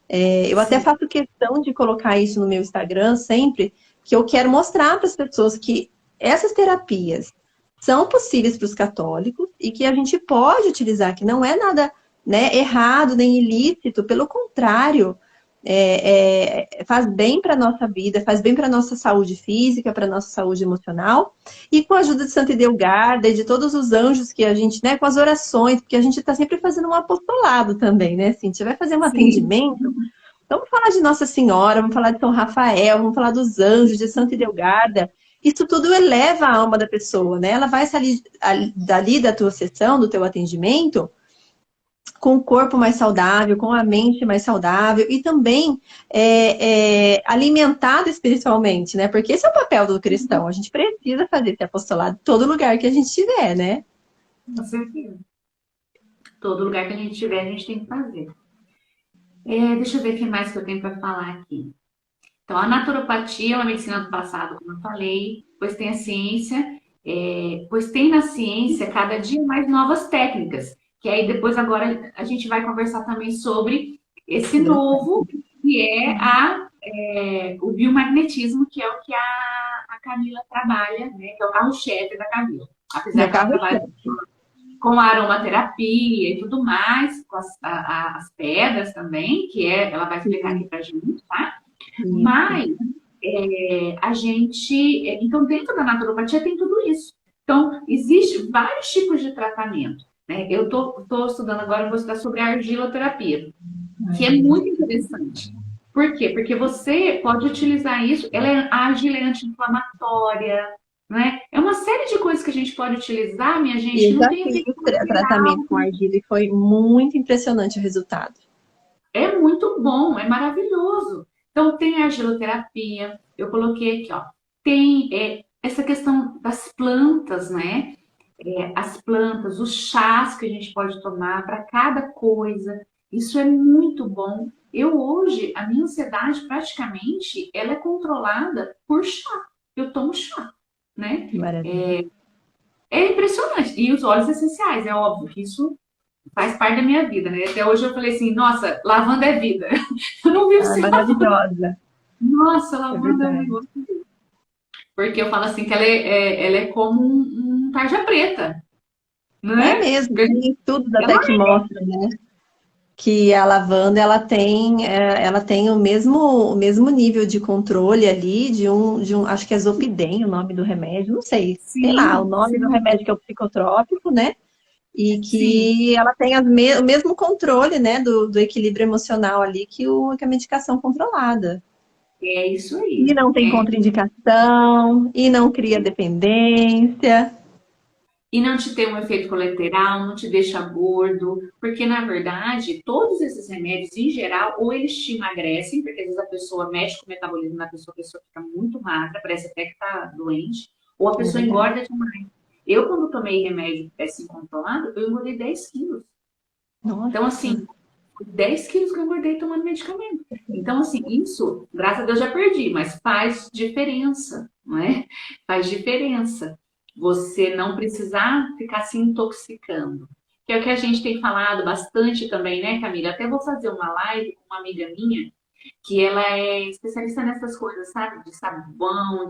Speaker 2: Eu até
Speaker 1: Sim,
Speaker 2: faço questão de colocar isso no meu Instagram sempre, que eu quero mostrar para as pessoas que essas terapias são possíveis para os católicos e que a gente pode utilizar, que não é nada, né, errado nem ilícito, pelo contrário, faz bem para a nossa vida, faz bem para a nossa saúde física, para a nossa saúde emocional. E com a ajuda de Santa Edelgarda e de todos os anjos que a gente, né, com as orações, porque a gente está sempre fazendo um apostolado também, né? Assim, a gente vai fazer um
Speaker 1: sim,
Speaker 2: atendimento, vamos falar de Nossa Senhora, vamos falar de São Rafael, vamos falar dos anjos, de Santa Edelgarda. isso tudo eleva a alma da pessoa, né? Ela vai sair dali da tua sessão, do teu atendimento, com o corpo mais saudável, com a mente mais saudável e também alimentada espiritualmente, né? Porque esse é o papel do cristão. A gente precisa fazer esse apostolado em todo lugar que a gente estiver, né?
Speaker 1: Com certeza. Todo lugar que a gente estiver, a gente tem que fazer. Deixa eu ver o que mais que eu tenho para falar aqui. Então, a naturopatia é uma medicina do passado, como eu falei, pois tem a ciência, pois tem na ciência cada dia mais novas técnicas, que aí depois agora a gente vai conversar também sobre esse novo, que o biomagnetismo, que é o que a Camila trabalha, né, que é o carro-chefe da Camila. Apesar
Speaker 2: Meu
Speaker 1: que ela
Speaker 2: carro
Speaker 1: trabalha com a aromaterapia e tudo mais, com as pedras também, ela vai explicar aqui pra gente, tá? Mas a gente. Então, dentro da naturopatia tem tudo isso. Então, existe vários tipos de tratamento. Né? Eu estou estudando agora, vou estudar sobre a argiloterapia, que é muito interessante. Por quê? Porque você pode utilizar isso, a argila é anti-inflamatória, né? É uma série de coisas que a gente pode utilizar, minha gente, que
Speaker 2: Eu
Speaker 1: não
Speaker 2: já
Speaker 1: tem
Speaker 2: fiz
Speaker 1: efeito
Speaker 2: tratamento
Speaker 1: colateral.
Speaker 2: com argila e foi muito impressionante o resultado.
Speaker 1: É muito bom, é maravilhoso. Então, tem a argiloterapia, eu coloquei aqui, ó. Tem essa questão das plantas, né? As plantas, os chás que a gente pode tomar para cada coisa. Isso é muito bom. Eu hoje, a minha ansiedade praticamente, ela é controlada por chá. Eu tomo chá, né?
Speaker 2: Maravilha.
Speaker 1: É impressionante. E os óleos essenciais, é óbvio que isso faz parte da minha vida, né? Até hoje eu falei assim, nossa, lavanda é vida. Eu não vivo
Speaker 2: Ah,
Speaker 1: sem lavanda.
Speaker 2: maravilhosa.
Speaker 1: Nossa,
Speaker 2: É
Speaker 1: lavanda é um
Speaker 2: verdade.
Speaker 1: negócio. Porque eu falo assim que ela é como um tarja preta,
Speaker 2: É
Speaker 1: né?
Speaker 2: mesmo,
Speaker 1: Porque
Speaker 2: tem estudos até
Speaker 1: ela
Speaker 2: que mostram, né, que a lavanda ela tem o mesmo nível de controle ali acho que é Zopidem o nome do remédio, não sei lá, o
Speaker 1: sim,
Speaker 2: nome do
Speaker 1: sim,
Speaker 2: remédio que é o psicotrópico, né? E
Speaker 1: sim,
Speaker 2: que ela tem o mesmo controle, né, do equilíbrio emocional ali que a medicação controlada.
Speaker 1: é isso
Speaker 2: E
Speaker 1: aí.
Speaker 2: não tem contraindicação, e não cria dependência.
Speaker 1: E não te tem um efeito colateral, não te deixa gordo, porque na verdade, todos esses remédios, em geral, ou eles te emagrecem, porque às vezes a pessoa mexe com o metabolismo da pessoa, a pessoa fica muito magra, parece até que está doente, ou a
Speaker 2: É
Speaker 1: pessoa
Speaker 2: verdade.
Speaker 1: engorda demais. Eu, quando tomei remédio assim controlado, eu engordei 10 quilos. Então,
Speaker 2: Nossa,
Speaker 1: assim, 10 quilos que eu engordei tomando medicamento. Então, assim, isso, graças a Deus já perdi, mas faz diferença, não é? Faz diferença você não precisar ficar se intoxicando. Que é o que a gente tem falado bastante também, né, Camila? Até vou fazer uma live com uma amiga minha, que ela é especialista nessas coisas, sabe? De sabão,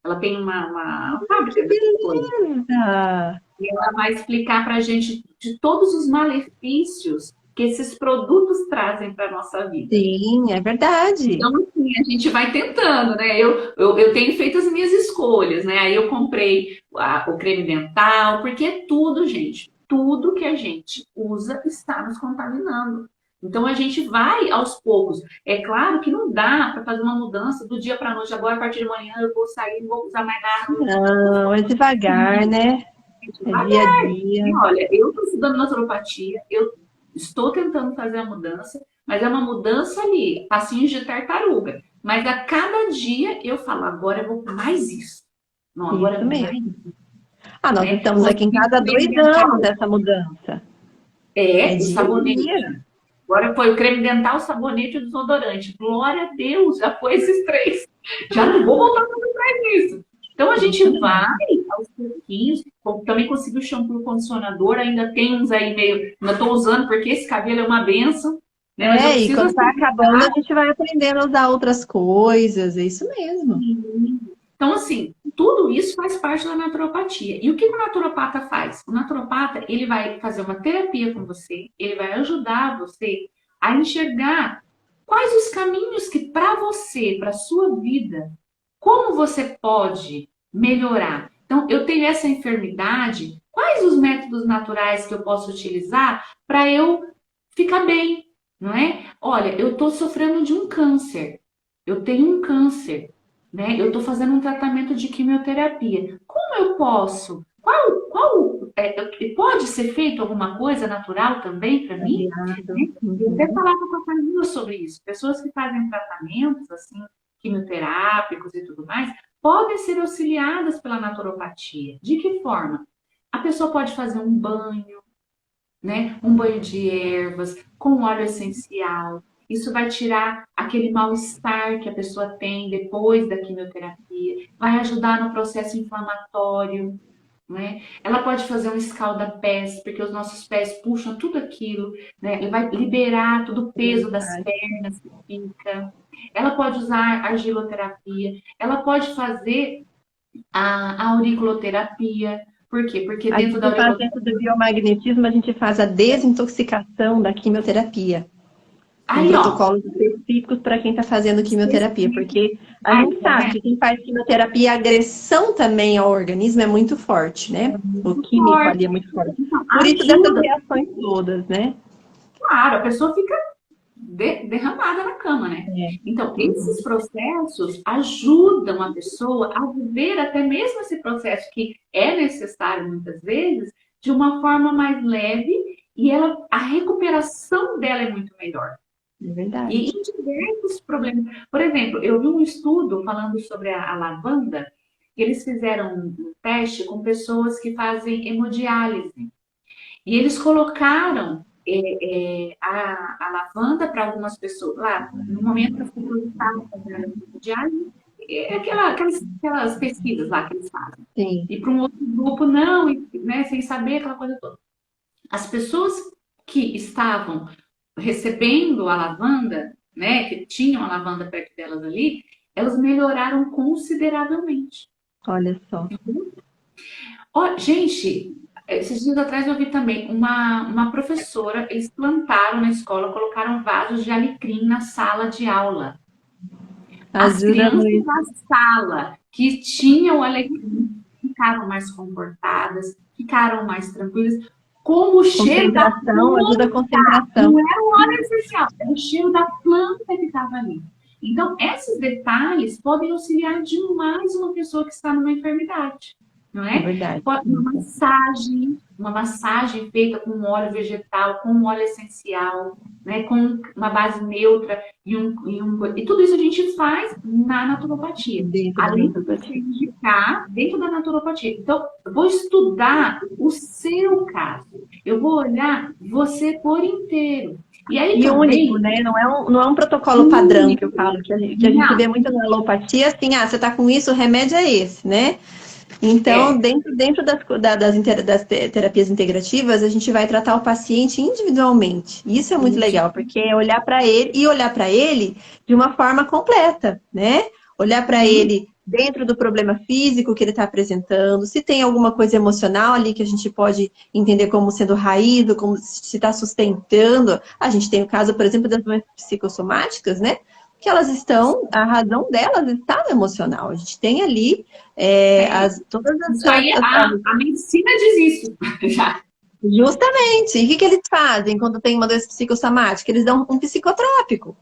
Speaker 1: ela tem uma
Speaker 2: que
Speaker 1: fábrica dessas coisas.
Speaker 2: beleza!
Speaker 1: E ela vai explicar para a gente de todos os malefícios que esses produtos trazem para a nossa vida.
Speaker 2: Sim, é verdade.
Speaker 1: Então, assim, a gente vai tentando, né? Eu tenho feito as minhas escolhas, né? Aí eu comprei o creme dental, porque é tudo, gente. Tudo que a gente usa está nos contaminando. Então a gente vai aos poucos. É claro que não dá para fazer uma mudança do dia para a noite. Agora, a partir de manhã, eu vou sair, não vou usar mais nada.
Speaker 2: Não, é devagar, né? É dia a dia.
Speaker 1: E olha, eu estou estudando naturopatia, eu estou tentando fazer a mudança, mas é uma mudança ali, passinhos de tartaruga. Mas a cada dia eu falo, agora eu vou por mais isso. Não, agora
Speaker 2: Isso
Speaker 1: eu vou mais,
Speaker 2: mesmo. Ah, nós
Speaker 1: né?
Speaker 2: estamos aqui em
Speaker 1: Consegui
Speaker 2: casa há 2 anos
Speaker 1: experimentar.
Speaker 2: dessa mudança. É
Speaker 1: É, o
Speaker 2: dia a
Speaker 1: sabonete.
Speaker 2: dia.
Speaker 1: Agora foi o creme dental, o sabonete e o desodorante. Glória a Deus, já foi esses três. Já não vou voltar para trás nisso. Então a gente vai aos pouquinhos. Também consegui o shampoo condicionador, ainda tem uns aí meio. Ainda estou usando, porque esse cabelo é uma benção, né? Mas eu
Speaker 2: É, e
Speaker 1: preciso
Speaker 2: quando vai
Speaker 1: assim.
Speaker 2: acabando, a gente vai aprendendo a usar outras coisas. É isso mesmo.
Speaker 1: Então, assim, tudo isso faz parte da naturopatia. E o que o naturopata faz? O naturopata, ele vai fazer uma terapia com você, ele vai ajudar você a enxergar quais os caminhos que para você, para sua vida, como você pode melhorar. Então, eu tenho essa enfermidade, quais os métodos naturais que eu posso utilizar para eu ficar bem, não é? Olha, eu estou sofrendo de um câncer. Eu tenho um câncer. né? Eu estou fazendo um tratamento de quimioterapia. Como eu posso? Pode ser feito alguma coisa natural também para mim?
Speaker 2: Aliado.
Speaker 1: Né? Eu até
Speaker 2: Uhum.
Speaker 1: falava com a Camila sobre isso. Pessoas que fazem tratamentos assim, quimioterápicos e tudo mais, podem ser auxiliadas pela naturopatia. De que forma? A pessoa pode fazer um banho, né? Um banho de ervas com óleo essencial. Isso vai tirar aquele mal-estar que a pessoa tem depois da quimioterapia, vai ajudar no processo inflamatório, né? Ela pode fazer um escalda-pés, porque os nossos pés puxam tudo aquilo, né? Ele vai liberar todo o peso das
Speaker 2: Verdade.
Speaker 1: pernas que fica. Ela pode usar argiloterapia, ela pode fazer a auriculoterapia. Por quê? Porque
Speaker 2: A
Speaker 1: dentro da
Speaker 2: gente faz
Speaker 1: auriculoterapia.
Speaker 2: dentro do biomagnetismo, a gente faz a desintoxicação da quimioterapia, com
Speaker 1: Aí, ó,
Speaker 2: protocolos específicos para quem está fazendo quimioterapia, porque a
Speaker 1: aí,
Speaker 2: gente
Speaker 1: tá
Speaker 2: sabe
Speaker 1: vendo?
Speaker 2: que quem faz quimioterapia, a agressão também ao organismo é muito forte, né? O
Speaker 1: Muito
Speaker 2: químico ali é
Speaker 1: forte.
Speaker 2: muito forte.
Speaker 1: Então,
Speaker 2: Por isso dessas
Speaker 1: ajuda.
Speaker 2: reações todas, né?
Speaker 1: Claro, a pessoa fica derramada na cama, né?
Speaker 2: É.
Speaker 1: Então,
Speaker 2: Uhum.
Speaker 1: esses processos ajudam a pessoa a viver até mesmo esse processo que é necessário muitas vezes de uma forma mais leve e a recuperação dela é muito melhor.
Speaker 2: É
Speaker 1: E
Speaker 2: verdade.
Speaker 1: em diversos problemas. Por exemplo, eu vi um estudo falando sobre a lavanda, que eles fizeram um teste com pessoas que fazem hemodiálise. E eles colocaram a lavanda para algumas pessoas, lá, no momento que as pessoas estavam fazendo diálise, aquelas pesquisas lá que eles fazem.
Speaker 2: Sim.
Speaker 1: E para um outro grupo, não, né, sem saber aquela coisa toda. As pessoas que estavam recebendo a lavanda, né, que tinham a lavanda perto delas ali, elas melhoraram consideravelmente.
Speaker 2: Olha só.
Speaker 1: Ó, gente, esses dias atrás eu vi também uma professora, eles plantaram na escola, colocaram vasos de alecrim na sala de aula. As
Speaker 2: Ajuda
Speaker 1: crianças
Speaker 2: muito.
Speaker 1: da sala que tinham alecrim ficaram mais comportadas, ficaram mais tranquilas, com o cheiro da
Speaker 2: Concentração, ajuda a
Speaker 1: planta.
Speaker 2: concentração.
Speaker 1: Não era o óleo essencial, era o cheiro da planta que estava ali. Então, esses detalhes podem auxiliar demais uma pessoa que está numa enfermidade, não
Speaker 2: É
Speaker 1: é?
Speaker 2: verdade.
Speaker 1: Uma massagem feita com um óleo vegetal, com um óleo essencial, né, com uma base neutra e tudo isso a gente faz na naturopatia,
Speaker 2: Dentro da
Speaker 1: além de você
Speaker 2: naturopatia.
Speaker 1: indicar dentro da naturopatia. Então, eu vou estudar o seu caso, eu vou olhar você por inteiro. E aí
Speaker 2: E único,
Speaker 1: também,
Speaker 2: né? Não é um protocolo padrão que eu falo, que a gente
Speaker 1: não,
Speaker 2: vê muito na alopatia, assim, você tá com isso, o remédio é esse, né? Então,
Speaker 1: é,
Speaker 2: dentro das terapias integrativas, a gente vai tratar o paciente individualmente. Isso é muito legal, porque é olhar para ele e olhar para ele de uma forma completa, né? Olhar para
Speaker 1: sim,
Speaker 2: ele dentro do problema físico que ele está apresentando, se tem alguma coisa emocional ali que a gente pode entender como sendo raído, como se está sustentando. A gente tem o caso, por exemplo, das doenças psicossomáticas, né? Que elas estão, a razão delas está no emocional. A gente tem ali
Speaker 1: é.
Speaker 2: todas
Speaker 1: Isso aí, a medicina diz isso já.
Speaker 2: justamente. E o que eles fazem quando tem uma doença psicossomática? Eles dão um psicotrópico.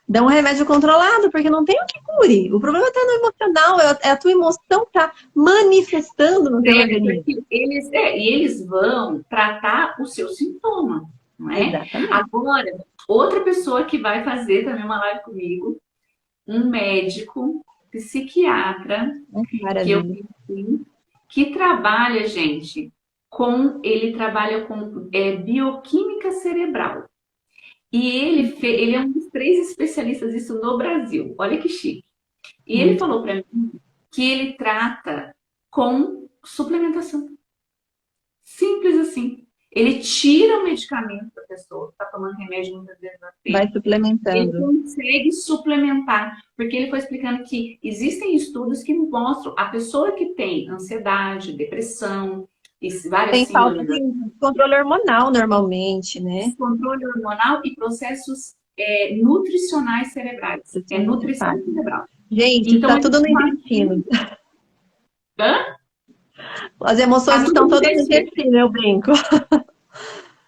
Speaker 2: Dão um remédio controlado, porque não tem o que cure. O problema está no emocional, é a tua emoção tá manifestando no teu
Speaker 1: É,
Speaker 2: organismo.
Speaker 1: porque eles vão tratar o seu sintoma, não é?
Speaker 2: Exatamente.
Speaker 1: Agora, outra pessoa que vai fazer também uma live comigo, um médico, psiquiatra,
Speaker 2: Que
Speaker 1: que eu
Speaker 2: maravilha.
Speaker 1: conheci, que trabalha, gente, ele trabalha com bioquímica cerebral. E ele é um dos 3 especialistas disso no Brasil. Olha que chique. E ele
Speaker 2: Muito
Speaker 1: falou
Speaker 2: bom.
Speaker 1: para mim que ele trata com suplementação. Simples assim. Ele tira o medicamento da pessoa, que está tomando remédio muitas vezes na
Speaker 2: Vai
Speaker 1: frente, ele
Speaker 2: suplementando.
Speaker 1: consegue suplementar, porque ele foi explicando que existem estudos que mostram a pessoa que tem ansiedade, depressão, e várias
Speaker 2: Tem falta
Speaker 1: síndromes,
Speaker 2: de controle hormonal normalmente, né?
Speaker 1: descontrole hormonal e processos nutricionais cerebrais.
Speaker 2: Isso
Speaker 1: É
Speaker 2: é muito
Speaker 1: nutrição
Speaker 2: fácil.
Speaker 1: cerebral.
Speaker 2: Gente,
Speaker 1: Então,
Speaker 2: está
Speaker 1: ele
Speaker 2: tudo no
Speaker 1: faz.
Speaker 2: intestino.
Speaker 1: Hã?
Speaker 2: As emoções
Speaker 1: Tá tudo
Speaker 2: estão
Speaker 1: no
Speaker 2: todas no
Speaker 1: intestino.
Speaker 2: intestino, eu brinco.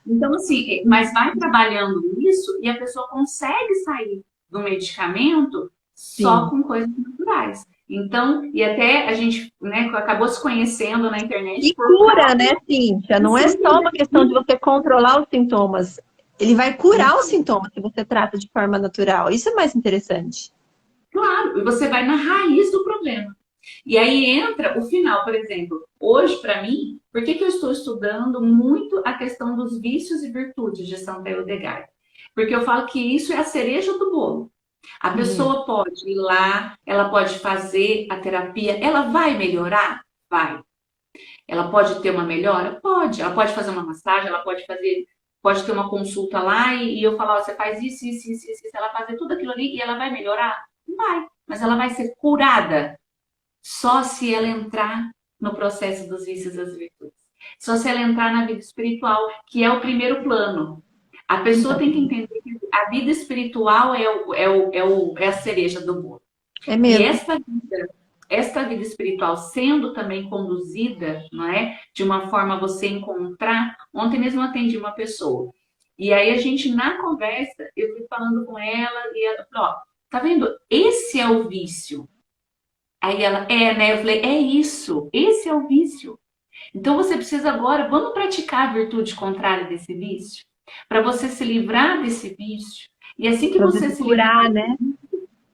Speaker 1: Então, assim, mas vai trabalhando isso e a pessoa consegue sair do medicamento só
Speaker 2: Sim.
Speaker 1: com coisas naturais. Então, e até a gente, né, acabou se conhecendo na internet
Speaker 2: E
Speaker 1: por
Speaker 2: cura,
Speaker 1: causa
Speaker 2: né, Cíntia? Não
Speaker 1: disso.
Speaker 2: é só uma questão de você controlar os sintomas. Ele vai curar os sintomas se você trata de forma natural. Isso é mais interessante.
Speaker 1: Claro, e você vai na raiz do problema. E aí entra o final, por exemplo. Hoje, para mim, por que eu estou estudando muito a questão dos vícios e virtudes de Santa Hildegard? Porque eu falo que isso é a cereja do bolo. A
Speaker 2: Uhum.
Speaker 1: pessoa pode ir lá, ela pode fazer a terapia, ela vai melhorar? Vai. Ela pode ter uma melhora? Pode. Ela pode fazer uma massagem, ela pode fazer, pode ter uma consulta lá e eu falar, ó, você faz isso, ela fazer tudo aquilo ali e ela vai melhorar? Vai. Mas ela vai ser curada só se ela entrar no processo dos vícios e das virtudes. Só se ela entrar na vida espiritual, que é o primeiro plano. A pessoa
Speaker 2: Então,
Speaker 1: tem que entender que a vida espiritual é a cereja do bolo.
Speaker 2: é
Speaker 1: E
Speaker 2: mesmo.
Speaker 1: esta vida espiritual sendo também conduzida, não é? De uma forma a você encontrar. Ontem mesmo eu atendi uma pessoa. E aí a gente, na conversa, eu fui falando com ela e ela falou, ó, tá vendo? Esse é o vício. Aí ela, né? Eu falei, é isso, esse é o vício. Então você precisa agora, vamos praticar a virtude contrária desse vício, para você se livrar desse vício. E assim que
Speaker 2: Pra você
Speaker 1: você
Speaker 2: se
Speaker 1: se livrar,
Speaker 2: curar, né?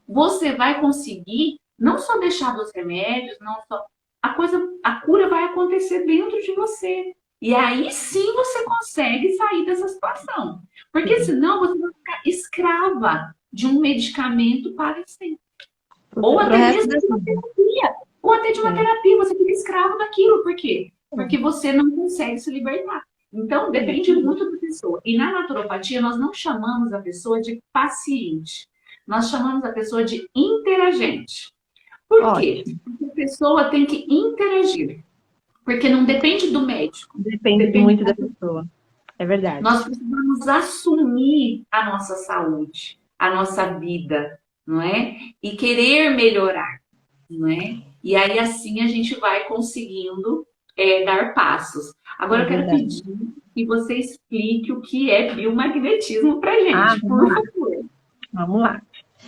Speaker 1: você vai conseguir não só deixar dos remédios, não só a cura vai acontecer dentro de você. E aí sim você consegue sair dessa situação. Porque
Speaker 2: Sim.
Speaker 1: senão você vai ficar escrava de um medicamento para sempre. Ou
Speaker 2: Pro
Speaker 1: até
Speaker 2: resto
Speaker 1: mesmo
Speaker 2: da
Speaker 1: de uma
Speaker 2: vida.
Speaker 1: terapia. Ou até de uma
Speaker 2: É.
Speaker 1: terapia, você fica escravo daquilo. Por quê? Porque
Speaker 2: É.
Speaker 1: você não consegue se libertar. Então, depende muito da pessoa. E na naturopatia, nós não chamamos a pessoa de paciente. Nós chamamos a pessoa de interagente. Por quê?
Speaker 2: Ótimo.
Speaker 1: Porque a pessoa tem que interagir. Porque não depende do médico.
Speaker 2: Depende
Speaker 1: Depende
Speaker 2: muito
Speaker 1: da
Speaker 2: da
Speaker 1: pessoa.
Speaker 2: pessoa. É verdade.
Speaker 1: Nós precisamos assumir a nossa saúde, a nossa vida, não é? E querer melhorar, não é? E aí assim a gente vai conseguindo dar passos. Agora
Speaker 2: É
Speaker 1: eu quero
Speaker 2: verdade.
Speaker 1: pedir que você explique o que é biomagnetismo para
Speaker 2: Ah,
Speaker 1: gente,
Speaker 2: vamos
Speaker 1: por
Speaker 2: lá.
Speaker 1: favor.
Speaker 2: Vamos lá.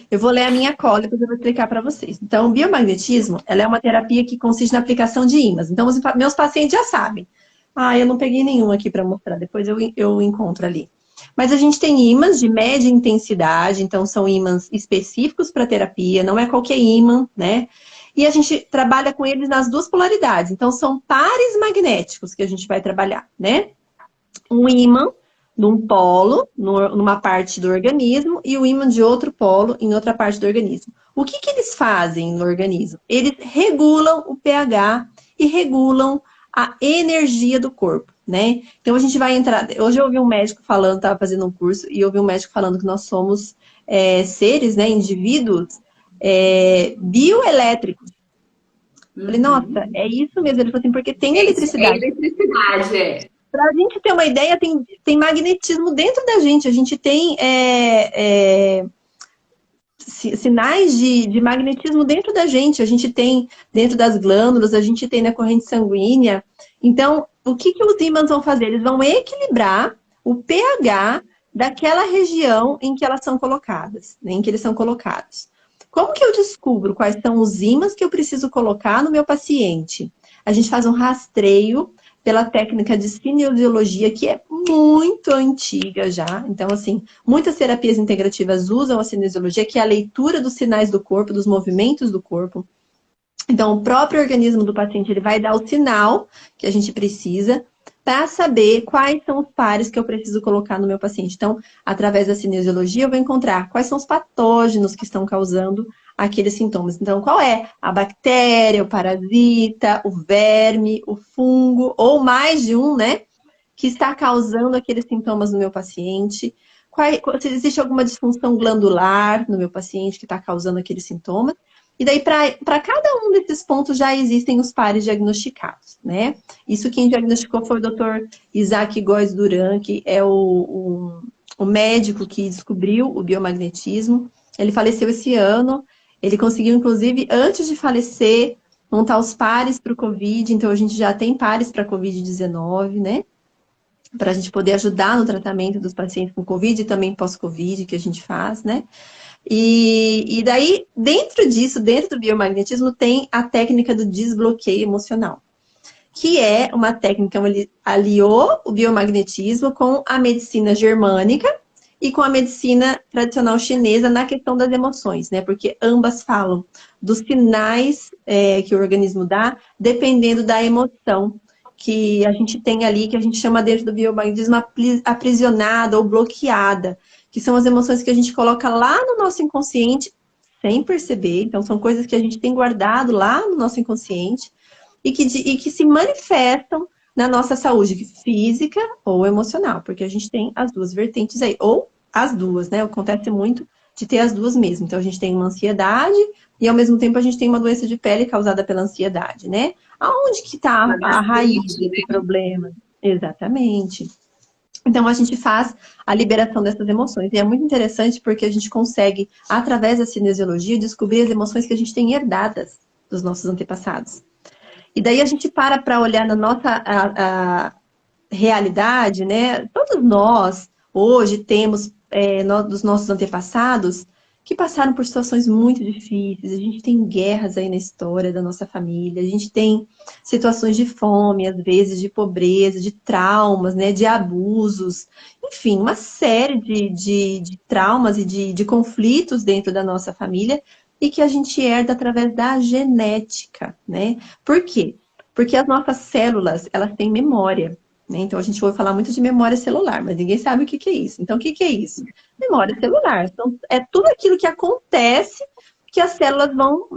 Speaker 2: Eu vou ler a minha cola e depois eu vou explicar para vocês. Então, o biomagnetismo, ela é uma terapia que consiste na aplicação de ímãs. Então, meus pacientes já sabem. Ah, eu não peguei nenhum aqui para mostrar, depois eu encontro ali. Mas a gente tem ímãs de média intensidade, então são ímãs específicos para terapia, não é qualquer ímã, né? E a gente trabalha com eles nas duas polaridades. Então, são pares magnéticos que a gente vai trabalhar, né? Um ímã num polo, numa parte do organismo, e o ímã de outro polo em outra parte do organismo. O que eles fazem no organismo? Eles regulam o pH e regulam a energia do corpo, né? Então a gente vai entrar. Hoje eu ouvi um médico falando, estava fazendo um curso, e eu ouvi um médico falando que nós somos seres, né, indivíduos bioelétricos. Falei, nossa,
Speaker 1: Uhum.
Speaker 2: é isso mesmo. Ele falou assim, porque tem
Speaker 1: É isso, é
Speaker 2: eletricidade.
Speaker 1: eletricidade, é.
Speaker 2: Para a gente ter uma ideia, tem magnetismo dentro da gente. A gente tem sinais de magnetismo dentro da gente. A gente tem dentro das glândulas, a gente tem na corrente sanguínea. Então, o que os ímãs vão fazer? Eles vão equilibrar o pH daquela região em que elas são colocadas, né, em que eles são colocados. Como que eu descubro quais são os ímãs que eu preciso colocar no meu paciente? A gente faz um rastreio pela técnica de cinesiologia, que é muito antiga já. Então, assim, muitas terapias integrativas usam a cinesiologia, que é a leitura dos sinais do corpo, dos movimentos do corpo. Então, o próprio organismo do paciente ele vai dar o sinal que a gente precisa para saber quais são os pares que eu preciso colocar no meu paciente. Então, através da cinesiologia, eu vou encontrar quais são os patógenos que estão causando aqueles sintomas. Então, qual é a bactéria, o parasita, o verme, o fungo, ou mais de um, né, que está causando aqueles sintomas no meu paciente. Se existe alguma disfunção glandular no meu paciente que está causando aqueles sintomas. E daí, para cada um desses pontos, já existem os pares diagnosticados, né? Isso quem diagnosticou foi o Dr. Isaac Góes Duran, que é o médico que descobriu o biomagnetismo. Ele faleceu esse ano. Ele conseguiu, inclusive, antes de falecer, montar os pares para o Covid. Então, a gente já tem pares para a Covid-19, né? Para a gente poder ajudar no tratamento dos pacientes com Covid e também pós-Covid que a gente faz, né? E daí, dentro disso, dentro do biomagnetismo, tem a técnica do desbloqueio emocional, que é uma técnica onde aliou o biomagnetismo com a medicina germânica e com a medicina tradicional chinesa na questão das emoções, né? Porque ambas falam dos sinais que o organismo dá, dependendo da emoção que a gente tem ali, que a gente chama dentro do biomagnetismo aprisionada ou bloqueada, que são as emoções que a gente coloca lá no nosso inconsciente sem perceber. Então, são coisas que a gente tem guardado lá no nosso inconsciente e que se manifestam na nossa saúde física ou emocional, porque a gente tem as duas vertentes aí, ou as duas, né? Acontece muito de ter as duas mesmo. Então, a gente tem uma ansiedade e, ao mesmo tempo, a gente tem uma doença de pele causada pela ansiedade, né? Aonde que está
Speaker 1: Uma
Speaker 2: a raiz
Speaker 1: gastrite,
Speaker 2: desse
Speaker 1: né?
Speaker 2: problema? Exatamente. Então, a gente faz a liberação dessas emoções. E é muito interessante porque a gente consegue, através da cinesiologia, descobrir as emoções que a gente tem herdadas dos nossos antepassados. E daí a gente para olhar na nossa a realidade, né? Todos nós, hoje, temos dos nossos antepassados que passaram por situações muito difíceis. A gente tem guerras aí na história da nossa família, a gente tem situações de fome, às vezes, de pobreza, de traumas, né? De abusos, enfim, uma série de traumas e de conflitos dentro da nossa família e que a gente herda através da genética, né? Por quê? Porque as nossas células, elas têm memória, né? Então, a gente vai falar muito de memória celular, mas ninguém sabe o que que é isso. Então, o que que é isso? Memória celular. Então, é tudo aquilo que acontece que as células vão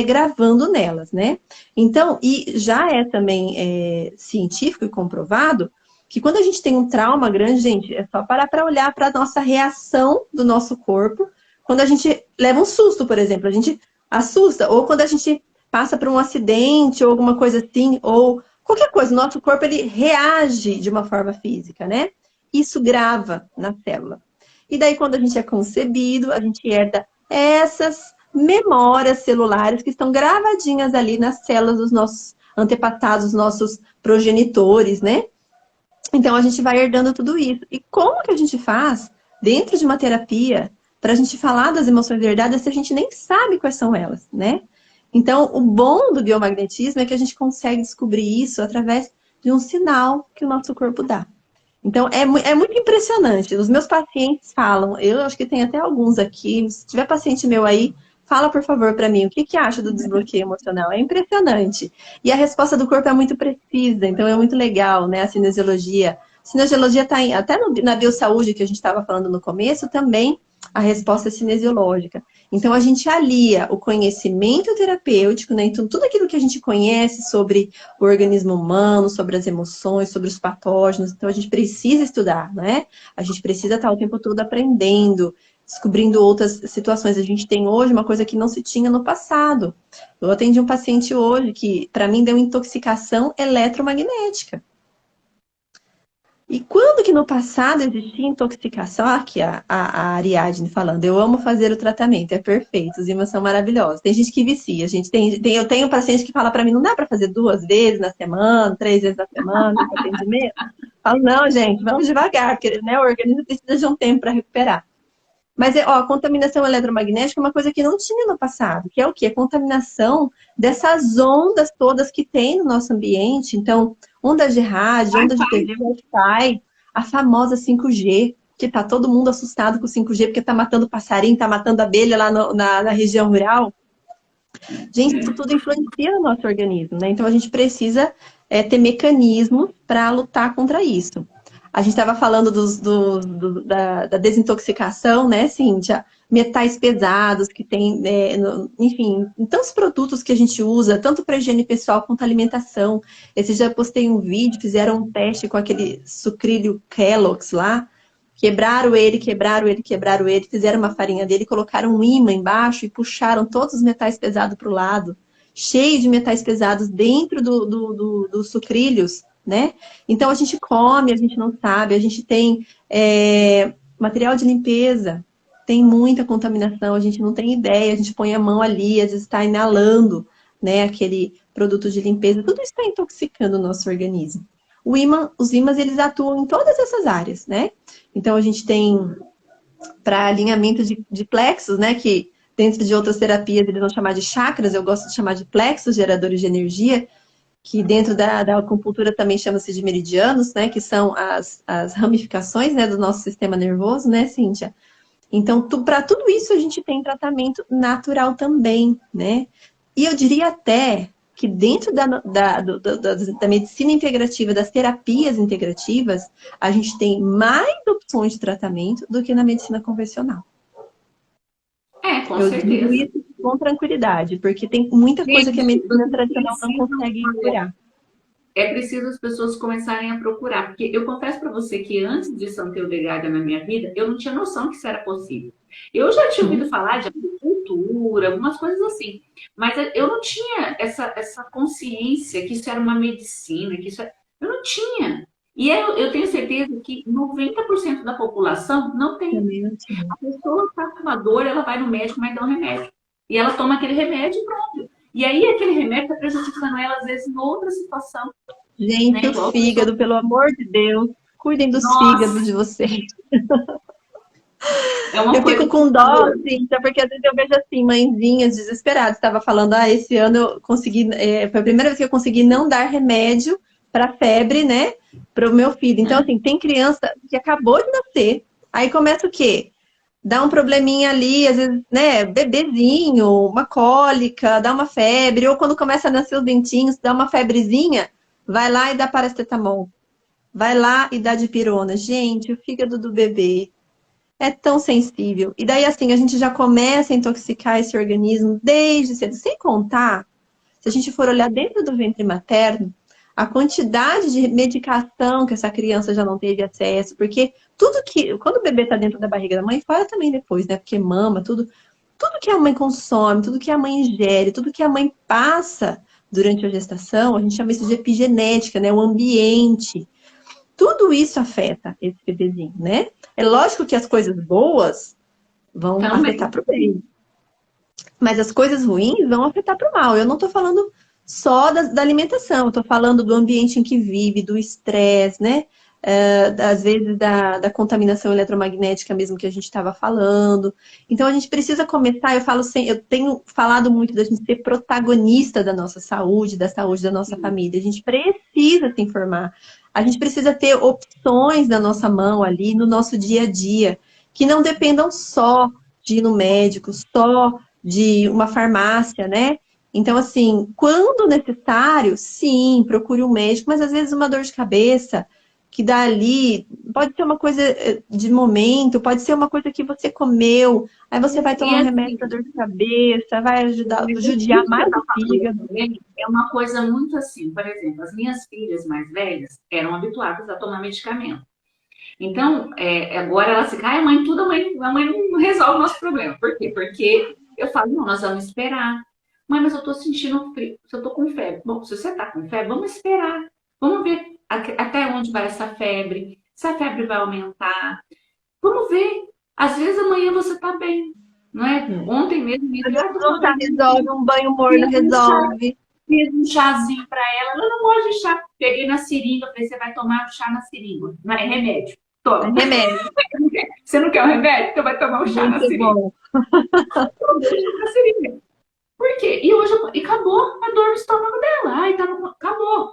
Speaker 2: gravando nelas, né? Então, e já é também científico e comprovado que quando a gente tem um trauma grande, gente, é só parar para olhar para a nossa reação do nosso corpo. Quando a gente leva um susto, por exemplo, a gente assusta, ou quando a gente passa por um acidente ou alguma coisa assim, ou qualquer coisa, o nosso corpo ele reage de uma forma física, né? Isso grava na célula. E daí, quando a gente é concebido, a gente herda essas memórias celulares que estão gravadinhas ali nas células dos nossos antepassados, nossos progenitores, né? Então, a gente vai herdando tudo isso. E como que a gente faz dentro de uma terapia para a gente falar das emoções herdadas se a gente nem sabe quais são elas, né? Então, o bom do biomagnetismo é que a gente consegue descobrir isso através de um sinal que o nosso corpo dá. Então, é muito impressionante. Os meus pacientes falam, eu acho que tem até alguns aqui, se tiver paciente meu aí, fala por favor para mim, o que que acha do desbloqueio emocional? É impressionante. E a resposta do corpo é muito precisa, então é muito legal, né, a cinesiologia. A cinesiologia está até na biossaúde que a gente estava falando no começo, também a resposta é cinesiológica. Então, a gente alia o conhecimento terapêutico, né? Então, tudo aquilo que a gente conhece sobre o organismo humano, sobre as emoções, sobre os patógenos. Então, a gente precisa estudar, né? A gente precisa estar o tempo todo aprendendo, descobrindo outras situações. A gente tem hoje uma coisa que não se tinha no passado. Eu atendi um paciente hoje que, para mim, deu intoxicação eletromagnética. E quando que no passado existia intoxicação? Aqui a Ariadne falando, eu amo fazer o tratamento, é perfeito, os ímãs são maravilhosos. Tem gente que vicia, eu tenho um paciente que fala para mim, não dá para fazer 2 vezes na semana, 3 vezes na semana, esse atendimento? Eu falo, não, gente, vamos devagar, porque né, o organismo precisa de um tempo para recuperar. Mas ó, a contaminação eletromagnética é uma coisa que não tinha no passado, que é o quê? A contaminação dessas ondas todas que tem no nosso ambiente. Então, ondas de rádio, ondas de TV, Wi-Fi, a famosa 5G, que tá todo mundo assustado com o 5G, porque tá matando passarinho, tá matando abelha lá na região rural. Gente, isso tudo influencia no nosso organismo, né? Então, a gente precisa ter mecanismos para lutar contra isso. A gente estava falando da desintoxicação, né, Cíntia? Metais pesados que tem, enfim, tantos produtos que a gente usa, tanto para higiene pessoal quanto alimentação. Esse dia eu postei um vídeo, fizeram um teste com aquele sucrilho Kellogg's lá, quebraram ele, fizeram uma farinha dele, colocaram um ímã embaixo e puxaram todos os metais pesados para o lado, cheio de metais pesados dentro dos sucrilhos, né? Então a gente come, a gente não sabe, a gente tem material de limpeza, tem muita contaminação, a gente não tem ideia, a gente põe a mão ali, às vezes está inalando, né, aquele produto de limpeza, tudo isso está intoxicando o nosso organismo. Os ímãs, eles atuam em todas essas áreas, né? Então a gente tem para alinhamento de plexos, né? Que dentro de outras terapias eles vão chamar de chakras, eu gosto de chamar de plexos, geradores de energia, que dentro da acupuntura também chama-se de meridianos, né? Que são as ramificações, né, do nosso sistema nervoso, né, Cíntia? Então, para tudo isso a gente tem tratamento natural também, né? E eu diria até que dentro da medicina integrativa, das terapias integrativas, a gente tem mais opções de tratamento do que na medicina convencional.
Speaker 1: Com
Speaker 2: Eu digo
Speaker 1: certeza.
Speaker 2: isso com tranquilidade, porque tem muita coisa que a
Speaker 1: Gente,
Speaker 2: medicina tradicional não consegue curar.
Speaker 1: é preciso as pessoas começarem a procurar, porque eu confesso para você que antes de Santa Eudegarda na minha vida, eu não tinha noção que isso era possível. Eu já tinha ouvido falar de agricultura, algumas coisas assim, mas eu não tinha essa consciência que isso era uma medicina, eu não tinha. E eu tenho certeza que 90% da população não tem.
Speaker 2: Também não tinha.
Speaker 1: A pessoa está com uma dor, ela vai no médico, mas dá um remédio. E ela toma aquele remédio e pronto. E aí aquele remédio está prejudicando ela, às vezes, em outra situação.
Speaker 2: Gente,
Speaker 1: Né?
Speaker 2: o
Speaker 1: Igual a pessoa.
Speaker 2: fígado, pelo amor de Deus, cuidem dos
Speaker 1: Nossa,
Speaker 2: fígados de vocês.
Speaker 1: é uma
Speaker 2: Eu
Speaker 1: coisa
Speaker 2: fico
Speaker 1: que.
Speaker 2: com dó, Cíntia, porque às vezes eu vejo assim, mãezinhas desesperadas. Estava falando, esse ano eu consegui, foi a primeira vez que eu consegui não dar remédio para febre, né, para o meu filho. Então, assim, tem criança que acabou de nascer, aí começa o quê? Dá um probleminha ali, às vezes, né, bebezinho, uma cólica, dá uma febre, ou quando começa a nascer os dentinhos, dá uma febrezinha, vai lá e dá paracetamol. Vai lá e dá dipirona. Gente, o fígado do bebê é tão sensível. E daí, assim, a gente já começa a intoxicar esse organismo desde cedo. Sem contar, se a gente for olhar dentro do ventre materno, a quantidade de medicação que essa criança já não teve acesso, porque tudo que, quando o bebê está dentro da barriga da mãe, fora também depois, né? Porque mama, tudo que a mãe consome, tudo que a mãe ingere, tudo que a mãe passa durante a gestação, a gente chama isso de epigenética, né? O ambiente. Tudo isso afeta esse bebezinho, né? É lógico que as coisas boas vão afetar
Speaker 1: Também.
Speaker 2: para o bem, mas as coisas ruins vão afetar para o mal. Eu não estou falando só da alimentação, eu estou falando do ambiente em que vive, do estresse, né? Às vezes da contaminação eletromagnética mesmo que a gente estava falando. Então a gente precisa começar, eu tenho falado muito da gente ser protagonista da nossa saúde, da saúde da nossa família. A gente precisa se informar. A gente precisa ter opções na nossa mão ali, no nosso dia a dia, que não dependam só de ir no médico, só de uma farmácia, né? Então, assim, quando necessário, sim, procure um médico, mas às vezes uma dor de cabeça que dá ali, pode ser uma coisa de momento, pode ser uma coisa que você comeu, aí você vai
Speaker 1: E
Speaker 2: tomar um remédio
Speaker 1: assim,
Speaker 2: para dor de cabeça, vai judiar
Speaker 1: isso que
Speaker 2: mais
Speaker 1: você
Speaker 2: o
Speaker 1: está falando
Speaker 2: fígado.
Speaker 1: também é uma coisa muito assim. Por exemplo, as minhas filhas mais velhas eram habituadas a tomar medicamento. Então, agora elas ficam, ai, mãe, a mãe não resolve o nosso problema. Por quê? Porque eu falo, não, nós vamos esperar. Mãe, mas eu tô sentindo frio, se eu tô com febre. Bom, se você tá com febre, vamos esperar. Vamos ver até onde vai essa febre, se a febre vai aumentar. Vamos ver. Às vezes amanhã você tá bem, não é? Ontem mesmo, minha
Speaker 2: Às
Speaker 1: filha,
Speaker 2: vezes
Speaker 1: tô
Speaker 2: um chá
Speaker 1: podendo
Speaker 2: resolve, um banho morno
Speaker 1: fiz um chá,
Speaker 2: resolve.
Speaker 1: fiz um chazinho pra ela. Ela não gosta de chá. Peguei na seringa, falei, você vai tomar o chá na seringa. Não é remédio.
Speaker 2: É
Speaker 1: Toma.
Speaker 2: remédio,
Speaker 1: Você não quer o remédio? Então vai tomar o chá na
Speaker 2: muito
Speaker 1: seringa.
Speaker 2: bom.
Speaker 1: Tomei o chá na seringa. Por quê? E acabou a dor no estômago dela. Ai, acabou.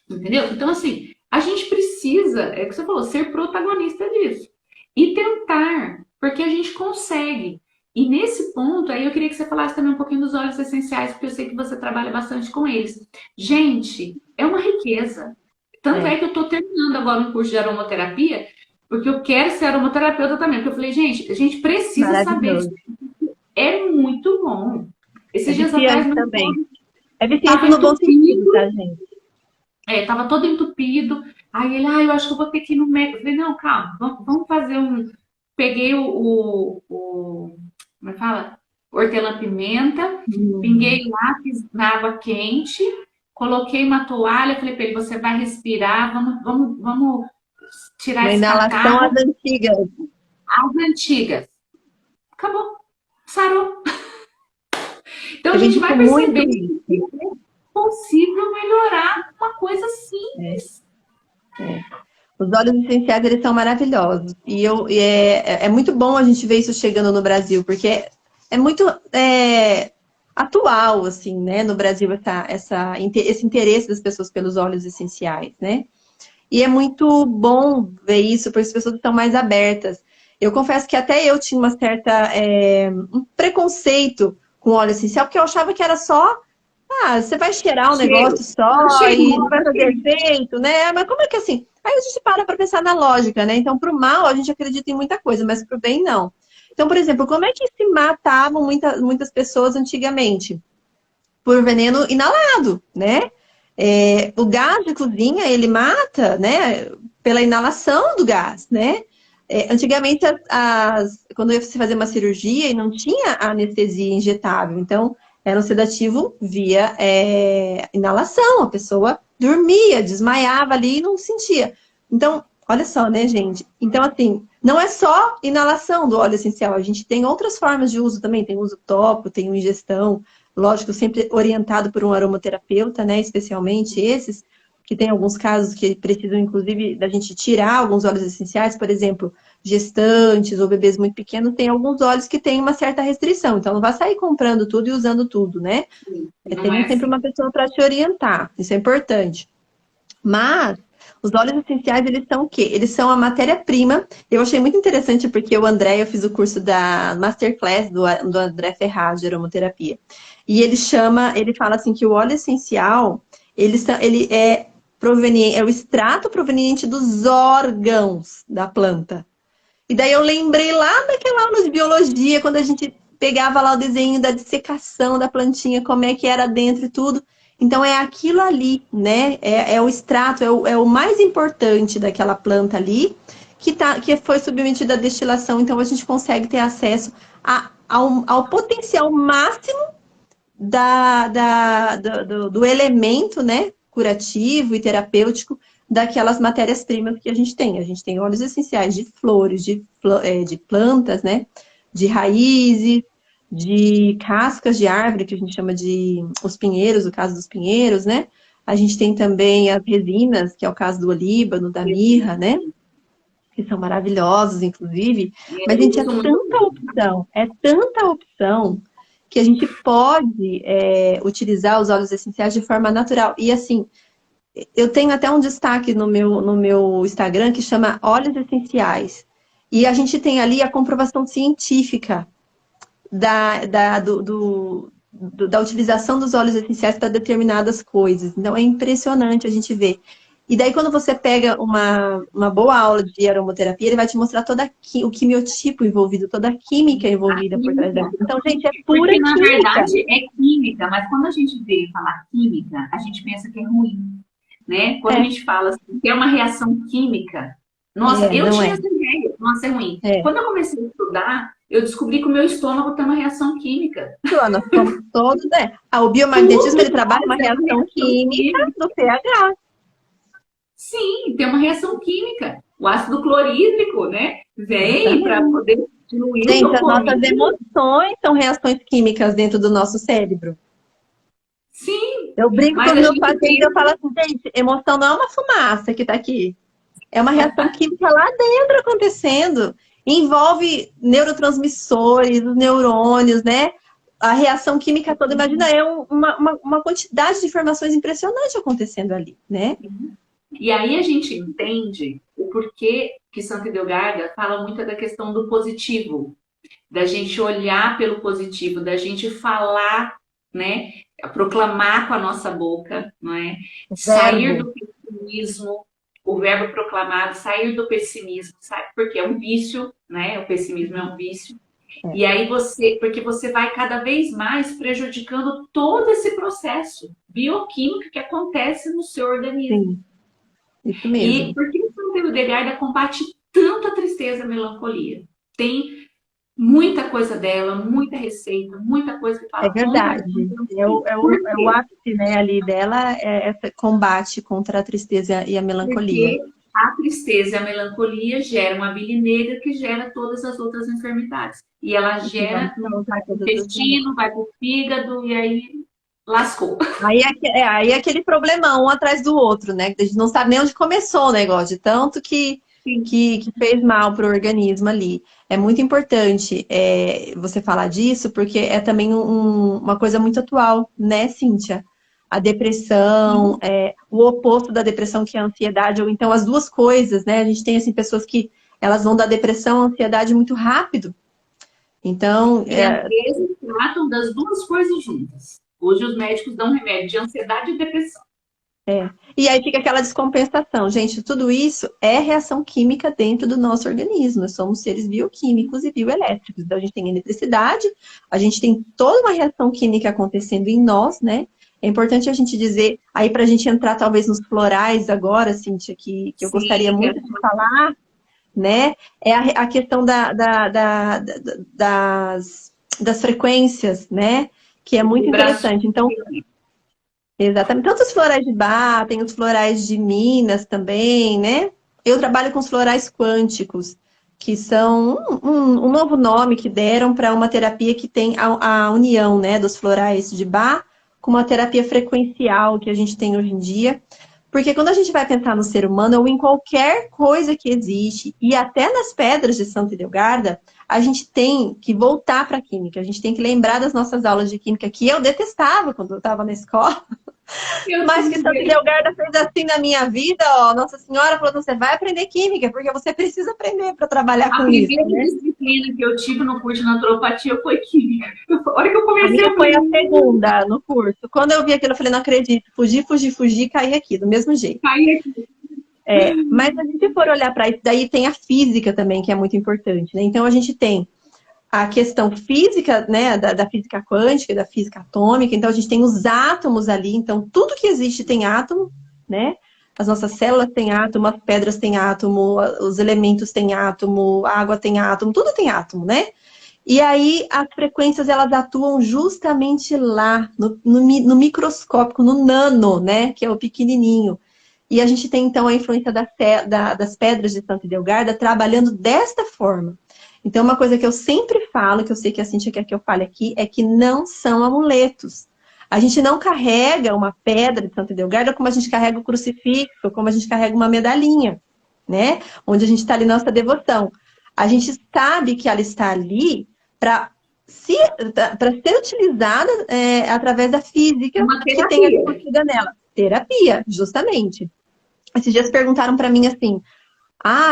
Speaker 1: Entendeu? Então, assim, a gente precisa, é o que você falou, ser protagonista disso. E tentar, porque a gente consegue. E nesse ponto, aí eu queria que você falasse também um pouquinho dos óleos essenciais, porque eu sei que você trabalha bastante com eles. Gente, é uma riqueza. Tanto é
Speaker 2: É,
Speaker 1: que eu estou terminando agora um curso de aromaterapia, porque eu quero ser aromaterapeuta também. Porque eu falei, gente, a gente precisa saber disso.
Speaker 2: maravilhoso.
Speaker 1: É muito bom.
Speaker 2: É
Speaker 1: Esses dias atrás,
Speaker 2: viciante
Speaker 1: meu
Speaker 2: também.
Speaker 1: esposo
Speaker 2: É viciante
Speaker 1: estava
Speaker 2: no bom sentido,
Speaker 1: entupido.
Speaker 2: tá, gente?
Speaker 1: Tava todo entupido. Aí ele, eu acho que eu vou ter que ir no médico. Eu falei, não, calma, vamos fazer um. Peguei como é que fala? Hortelã-pimenta,
Speaker 2: Hum.
Speaker 1: pinguei lá, fiz na água quente, coloquei uma toalha, falei pra ele, você vai respirar, vamos tirar
Speaker 2: Uma
Speaker 1: esse
Speaker 2: inalação
Speaker 1: catarro.
Speaker 2: às antigas.
Speaker 1: As antigas. Acabou. Sarou. Então a
Speaker 2: Eu
Speaker 1: gente
Speaker 2: indico
Speaker 1: vai
Speaker 2: muito
Speaker 1: perceber que
Speaker 2: isso.
Speaker 1: é possível melhorar uma coisa
Speaker 2: É,
Speaker 1: simples.
Speaker 2: é. Os óleos essenciais, eles são maravilhosos. E é muito bom a gente ver isso chegando no Brasil, porque é muito atual, assim, né, no Brasil, esse interesse das pessoas pelos óleos essenciais, né? E é muito bom ver isso, porque as pessoas estão mais abertas. Eu confesso que até eu tinha um preconceito com óleo essencial, porque eu achava que era só, você vai cheirar um
Speaker 1: Cheiro.
Speaker 2: negócio só e não
Speaker 1: Cheiroso.
Speaker 2: vai fazer efeito, né? Mas como é que assim? Aí a gente para pensar na lógica, né? Então, para o mal, a gente acredita em muita coisa, mas para o bem, não. Então, por exemplo, como é que se matavam muitas pessoas antigamente? Por veneno inalado, né? O gás de cozinha, ele mata, né? Pela inalação do gás, né? Antigamente, quando ia se fazer uma cirurgia e não tinha anestesia injetável, então era um sedativo via inalação, a pessoa dormia, desmaiava ali e não sentia. Então, olha só, né, gente? Então, assim, não é só inalação do óleo essencial, a gente tem outras formas de uso também, tem uso tópico, tem ingestão, lógico, sempre orientado por um aromaterapeuta, né? Especialmente esses, que tem alguns casos que precisam, inclusive, da gente tirar alguns óleos essenciais, por exemplo, gestantes ou bebês muito pequenos, tem alguns óleos que têm uma certa restrição. Então, não vai sair comprando tudo e usando tudo, né?
Speaker 1: Não é
Speaker 2: Tem sempre
Speaker 1: assim.
Speaker 2: uma pessoa para te orientar, isso é importante. Mas os óleos essenciais, eles são o quê? Eles são a matéria-prima. Eu achei muito interessante porque o André, eu fiz o curso da Masterclass do André Ferraz de aromaterapia. E ele fala assim que o óleo essencial, ele é proveniente, é o extrato proveniente dos órgãos da planta. E daí eu lembrei lá daquela aula de biologia, quando a gente pegava lá o desenho da dissecação da plantinha, como é que era dentro e tudo. Então é aquilo ali, né? É o extrato, é o mais importante daquela planta ali, que foi submetido à destilação. Então a gente consegue ter acesso ao potencial máximo do elemento, né? Curativo e terapêutico daquelas matérias-primas que a gente tem. A gente tem óleos essenciais de flores, de plantas, né? De raízes, de cascas de árvore, que a gente chama de os pinheiros, o caso dos pinheiros, né? A gente tem também as resinas, que é o caso do olíbano, da mirra, né? Que são maravilhosos, inclusive. Mas,
Speaker 1: Eu
Speaker 2: gente,
Speaker 1: uso muito.
Speaker 2: é tanta opção, que a gente pode utilizar os óleos essenciais de forma natural. E, assim, eu tenho até um destaque no meu Instagram que chama Óleos Essenciais. E a gente tem ali a comprovação científica da utilização dos óleos essenciais para determinadas coisas. Então, é impressionante a gente ver. E daí, quando você pega uma boa aula de aromaterapia, ele vai te mostrar o quimiotipo envolvido, toda a química
Speaker 1: A
Speaker 2: envolvida por trás
Speaker 1: química.
Speaker 2: daquilo. Então, gente, é pura
Speaker 1: Porque, na
Speaker 2: química.
Speaker 1: verdade, é química, mas quando a gente vê falar química, a gente pensa que é ruim, né? Quando a
Speaker 2: É,
Speaker 1: gente fala assim, que é uma reação química, nossa, eu
Speaker 2: não
Speaker 1: tinha
Speaker 2: é.
Speaker 1: essa ideia, nossa, é ruim.
Speaker 2: É.
Speaker 1: Quando eu comecei a estudar, eu descobri que o meu estômago tem uma reação química.
Speaker 2: Nós somos todos, né? O biomagnetismo, ele
Speaker 1: Tudo
Speaker 2: trabalha uma
Speaker 1: faz é uma
Speaker 2: reação
Speaker 1: reação
Speaker 2: química
Speaker 1: química.
Speaker 2: do pH.
Speaker 1: Sim, tem uma reação química. O ácido clorídrico, né? Vem para
Speaker 2: Exatamente.
Speaker 1: poder diluir o
Speaker 2: Gente, as nossas
Speaker 1: dopamina.
Speaker 2: emoções são reações químicas dentro do nosso cérebro.
Speaker 1: Sim,
Speaker 2: Eu brinco com
Speaker 1: mas
Speaker 2: os
Speaker 1: a
Speaker 2: meus
Speaker 1: gente
Speaker 2: pacientes, eu falo
Speaker 1: pensa,
Speaker 2: assim, gente, emoção não é uma fumaça que tá aqui. É uma reação química lá dentro acontecendo. Envolve neurotransmissores, os neurônios, né? A reação química toda, imagina, é uma quantidade de informações impressionante acontecendo ali, né?
Speaker 1: e aí a gente entende o porquê que Santa Edelgarda fala muito da questão do positivo, da gente olhar pelo positivo, da gente falar, né? Proclamar com a nossa boca, não é? Sair
Speaker 2: Verbo.
Speaker 1: do pessimismo, o verbo proclamado, sair do pessimismo, sabe? Porque é um vício, né? O pessimismo é um vício.
Speaker 2: É,
Speaker 1: E aí porque você vai cada vez mais prejudicando todo esse processo bioquímico que acontece no seu organismo.
Speaker 2: sim, isso
Speaker 1: E
Speaker 2: mesmo.
Speaker 1: por que o Santo Degarda combate tanto a tristeza e a melancolia? Tem muita coisa dela, muita receita, muita coisa que
Speaker 2: É
Speaker 1: fala contra a
Speaker 2: verdade.
Speaker 1: melancolia. Por
Speaker 2: É o
Speaker 1: quê?
Speaker 2: ápice, né, ali dela, esse combate contra a tristeza e a melancolia.
Speaker 1: Porque a tristeza e a melancolia geram a bile negra que gera todas as outras enfermidades. E ela
Speaker 2: E que vamos
Speaker 1: gera no
Speaker 2: causar todas as doenças.
Speaker 1: intestino, vai para o fígado e aí lascou.
Speaker 2: Aí é aquele problemão um atrás do outro, né? A gente não sabe nem onde começou o negócio, de tanto
Speaker 1: Sim.
Speaker 2: que fez mal para o organismo ali. É muito importante você falar disso, porque é também uma coisa muito atual, né, Cíntia? A depressão, o oposto da depressão, que é a ansiedade, ou então as duas coisas, né? A gente tem, assim, pessoas que elas vão da depressão à ansiedade muito rápido. Então,
Speaker 1: E às vezes tratam das duas coisas juntas. Hoje os médicos dão remédio de ansiedade e depressão.
Speaker 2: e aí fica aquela descompensação. Gente, tudo isso é reação química dentro do nosso organismo. Nós somos seres bioquímicos e bioelétricos. Então, a gente tem eletricidade, a gente tem toda uma reação química acontecendo em nós, né? É importante a gente dizer, aí para a gente entrar talvez nos florais agora, Cíntia, que eu gostaria
Speaker 1: Sim,
Speaker 2: muito de falar, né? É a questão das frequências, né? Que é muito
Speaker 1: vibração.
Speaker 2: interessante. Então, exatamente. Tanto os florais de Bach, tem os florais de Minas também, né? Eu trabalho com os florais quânticos, que são um novo nome que deram para uma terapia que tem a união, né, dos florais de Bach com uma terapia frequencial que a gente tem hoje em dia. Porque quando a gente vai pensar no ser humano ou em qualquer coisa que existe, e até nas pedras de Santa Hildegarda, a gente tem que voltar para a química, a gente tem que lembrar das nossas aulas de química, que eu detestava quando eu estava na escola.
Speaker 1: Eu
Speaker 2: Mas que Santa
Speaker 1: também.
Speaker 2: Delgarda fez assim na minha vida, ó. Nossa Senhora falou: você vai aprender química, porque você precisa aprender para trabalhar
Speaker 1: A
Speaker 2: com isso,
Speaker 1: primeira
Speaker 2: né?
Speaker 1: disciplina que eu tive no curso de naturopatia foi química. A hora que eu
Speaker 2: A
Speaker 1: comecei,
Speaker 2: minha
Speaker 1: eu
Speaker 2: foi
Speaker 1: falei,
Speaker 2: a segunda no curso. Quando eu vi aquilo, eu falei: não acredito. Fugi, fugi, fugi, caí aqui, do mesmo jeito.
Speaker 1: caí aqui.
Speaker 2: Mas se a gente for olhar para isso, daí tem a física também, que é muito importante, né? Então a gente tem a questão física, né, da física quântica, da física atômica, então a gente tem os átomos ali, então tudo que existe tem átomo, né? As nossas células têm átomo, as pedras têm átomo, os elementos têm átomo, a água tem átomo, tudo tem átomo, né? E aí as frequências elas atuam justamente lá, no microscópico, no nano, né? Que é o pequenininho. E a gente tem então a influência das pedras de Santa Delgarda trabalhando desta forma. Então, uma coisa que eu sempre falo, que eu sei que a Cintia quer que eu fale aqui, é que não são amuletos. A gente não carrega uma pedra de Santa Delgarda como a gente carrega o crucifixo, como a gente carrega uma medalhinha, né? Onde a gente está ali na nossa devoção. A gente sabe que ela está ali para ser utilizada através da física
Speaker 1: Uma
Speaker 2: que tem ali
Speaker 1: terapia.
Speaker 2: contida nela. Terapia, justamente. Esses dias perguntaram para mim assim: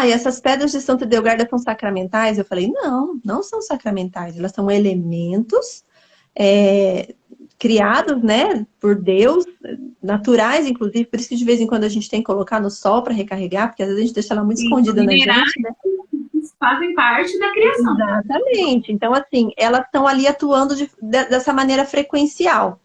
Speaker 2: e essas pedras de Santa Delgarda são sacramentais? Eu falei: não, não são sacramentais. Elas são elementos é, criados, né, por Deus, naturais, inclusive. Por isso que de vez em quando a gente tem que colocar no sol para recarregar, porque às vezes a gente deixa ela muito
Speaker 1: E
Speaker 2: escondida na
Speaker 1: minerais
Speaker 2: gente, né?
Speaker 1: fazem parte da criação.
Speaker 2: Exatamente. Então, assim, elas estão ali atuando dessa maneira frequencial.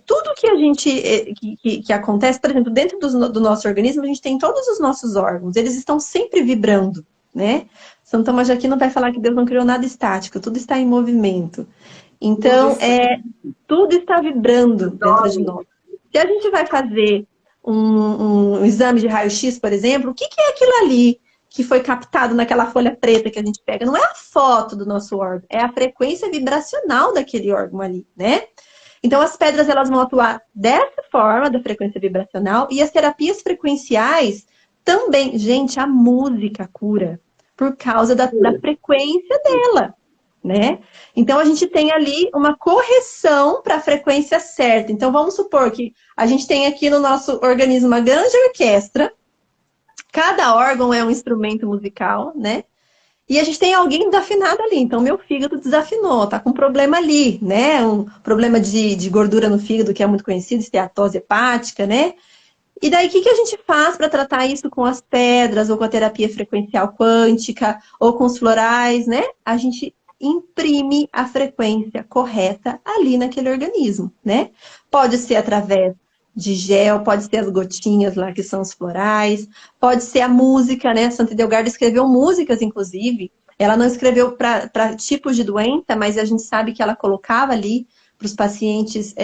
Speaker 2: Tudo que a gente que acontece, por exemplo, dentro do nosso organismo, a gente tem todos os nossos órgãos, eles estão sempre vibrando, né? São Tomás de Aquino vai falar que Deus não criou nada estático, tudo está em movimento.
Speaker 1: Tudo
Speaker 2: Então,
Speaker 1: isso
Speaker 2: tudo está vibrando dentro de
Speaker 1: dói.
Speaker 2: nós. Se a gente vai fazer um exame de raio-x, por exemplo, o que é aquilo ali que foi captado naquela folha preta que a gente pega? Não é a foto do nosso órgão, é a frequência vibracional daquele órgão ali, né? Então, as pedras elas vão atuar dessa forma, da frequência vibracional, e as terapias frequenciais também. Gente, a música cura por causa da frequência dela, né? Então, a gente tem ali uma correção para a frequência certa. Então, vamos supor que a gente tem aqui no nosso organismo uma grande orquestra, cada órgão é um instrumento musical, né? E a gente tem alguém desafinado ali. Então, meu fígado desafinou, tá com um problema ali, né? Um problema de gordura no fígado, que é muito conhecido, esteatose hepática, né? E daí, o que a gente faz para tratar isso com as pedras, ou com a terapia frequencial quântica, ou com os florais, né? A gente imprime a frequência correta ali naquele organismo, né? Pode ser através de gel, pode ser as gotinhas lá, que são os florais, pode ser a música, né? Santa Delgarda escreveu músicas, inclusive. Ela não escreveu para tipos de doença, mas a gente sabe que ela colocava ali para os pacientes